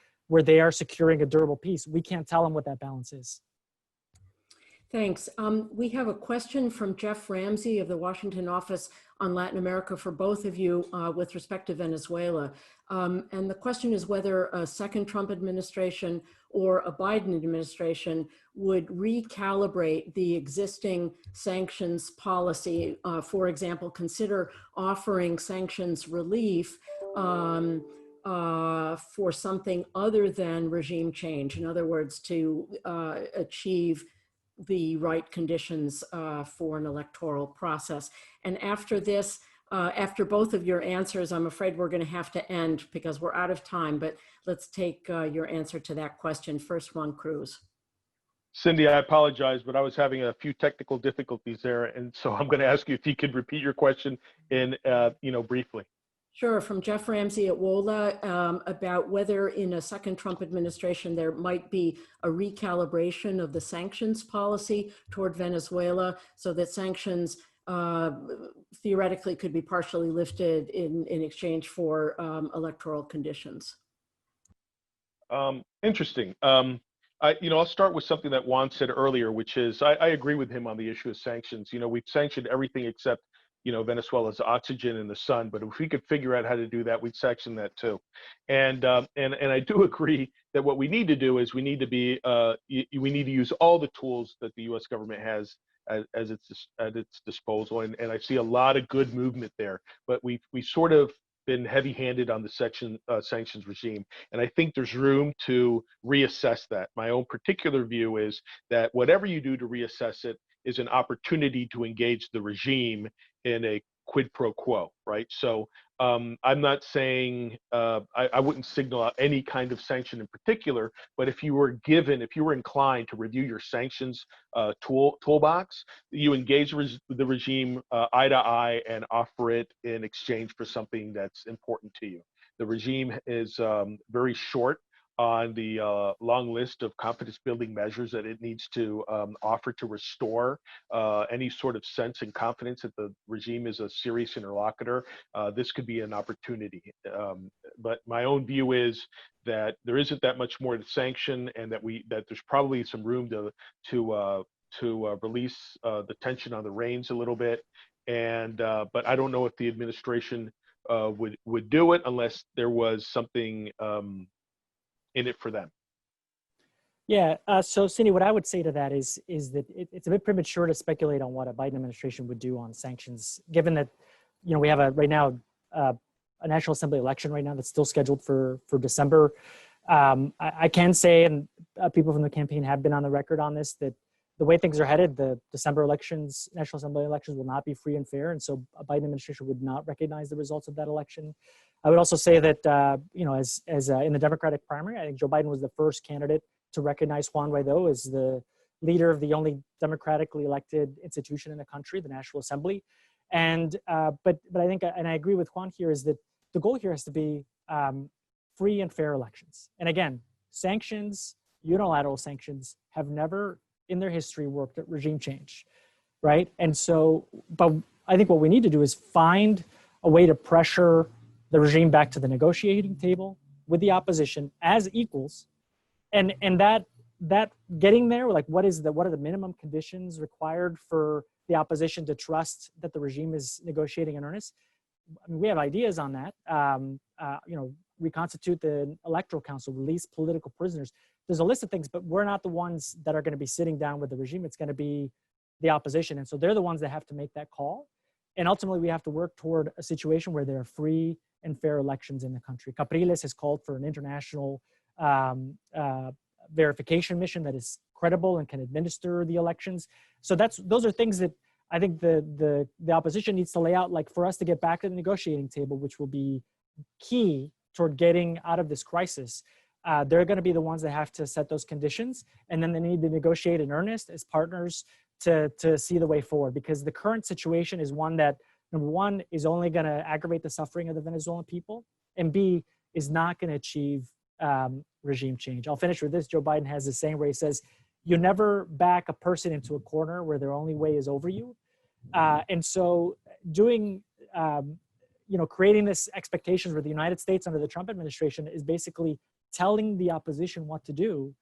they are securing a durable peace. We can't tell them what that balance is. Thanks. We have a question from Jeff Ramsey of the Washington office on Latin America for both of you with respect to Venezuela. And the question is whether a second Trump administration or a Biden administration would recalibrate the existing sanctions policy. For example, consider offering sanctions relief for something other than regime change. In other words, to achieve the right conditions for an electoral process. And after this, after both of your answers, I'm afraid we're going to have to end because we're out of time, but let's take your answer to that question. First, Juan Cruz. Cindy, I apologize, but I was having a few technical difficulties there. And so I'm going to ask you if you could repeat your question in, briefly. Sure, from Jeff Ramsey at WOLA about whether in a second Trump administration there might be a recalibration of the sanctions policy toward Venezuela so that sanctions theoretically could be partially lifted in exchange for electoral conditions. Interesting. I'll start with something that Juan said earlier, which is I agree with him on the issue of sanctions. We've sanctioned everything except Venezuela's oxygen in the sun, but if we could figure out how to do that, we'd sanction that too. And I do agree that what we need to do is we need to use all the tools that the U.S. government has at its disposal. And I see a lot of good movement there, but we sort of been heavy-handed on the sanctions regime. And I think there's room to reassess that. My own particular view is that whatever you do to reassess it is an opportunity to engage the regime in a quid pro quo, right? So I'm not saying I wouldn't signal out any kind of sanction in particular, but if you were inclined to review your sanctions toolbox, you engage the regime eye to eye and offer it in exchange for something that's important to you. The regime is very short on the long list of confidence building measures that it needs to offer to restore any sort of sense and confidence that the regime is a serious interlocutor. This could be an opportunity. But my own view is that there isn't that much more to sanction, and that there's probably some room to release the tension on the reins a little bit. And but I don't know if the administration would do it unless there was something in it for them. Yeah, so Cindy, what I would say to that is that it's a bit premature to speculate on what a Biden administration would do on sanctions, given that, we have right now a National Assembly election right now that's still scheduled for December. I can say, and people from the campaign have been on the record on this, that the way things are headed, the December elections, National Assembly elections, will not be free and fair, and so a Biden administration would not recognize the results of that election. I would also say that, as in the Democratic primary, I think Joe Biden was the first candidate to recognize Juan Guaido as the leader of the only democratically elected institution in the country, the National Assembly. And but I think, and I agree with Juan here, is that the goal here has to be free and fair elections. And again, sanctions, unilateral sanctions, have never in their history worked at regime change, right? And so, but I think what we need to do is find a way to pressure the regime back to the negotiating table with the opposition as equals, and that getting there, like what are the minimum conditions required for the opposition to trust that the regime is negotiating in earnest? I mean, we have ideas on that. Reconstitute the electoral council, release political prisoners. There's a list of things, but we're not the ones that are going to be sitting down with the regime. It's going to be the opposition, and so they're the ones that have to make that call. And ultimately, we have to work toward a situation where there are free and fair elections in the country. Capriles has called for an international verification mission that is credible and can administer the elections. So those are things that I think the opposition needs to lay out, like for us to get back to the negotiating table, which will be key toward getting out of this crisis. They're going to be the ones that have to set those conditions, and then they need to negotiate in earnest as partners to see the way forward, because the current situation is one that, number one, is only going to aggravate the suffering of the Venezuelan people, and B, is not going to achieve regime change. I'll finish with this. Joe Biden has this saying where he says, you never back a person into a corner where their only way is over you. And so doing, creating this expectation for the United States under the Trump administration is basically telling the opposition what to do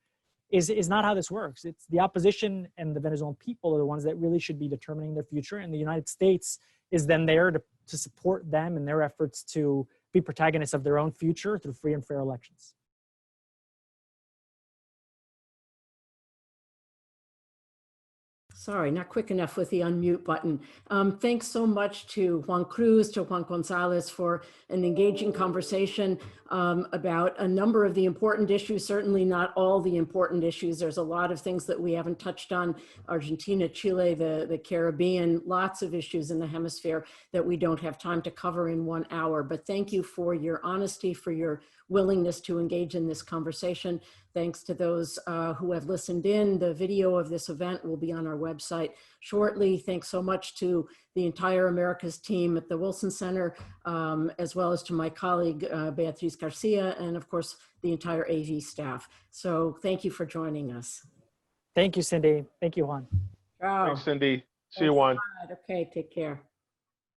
is not how this works. It's the opposition and the Venezuelan people are the ones that really should be determining their future, and the United States is then there to support them in their efforts to be protagonists of their own future through free and fair elections. Sorry, not quick enough with the unmute button. Thanks so much to Juan Cruz, to Juan Gonzalez for an engaging conversation about a number of the important issues, certainly not all the important issues. There's a lot of things that we haven't touched on, Argentina, Chile, the Caribbean, lots of issues in the hemisphere that we don't have time to cover in 1 hour. But thank you for your honesty, for your willingness to engage in this conversation. Thanks to those who have listened in. The video of this event will be on our website shortly. Thanks so much to the entire Americas team at the Wilson Center, as well as to my colleague, Beatriz Garcia, and of course, the entire AV staff. So thank you for joining us. Thank you, Cindy. Thank you, Juan. Ciao. Thanks, Cindy. See you, Juan. Okay, take care.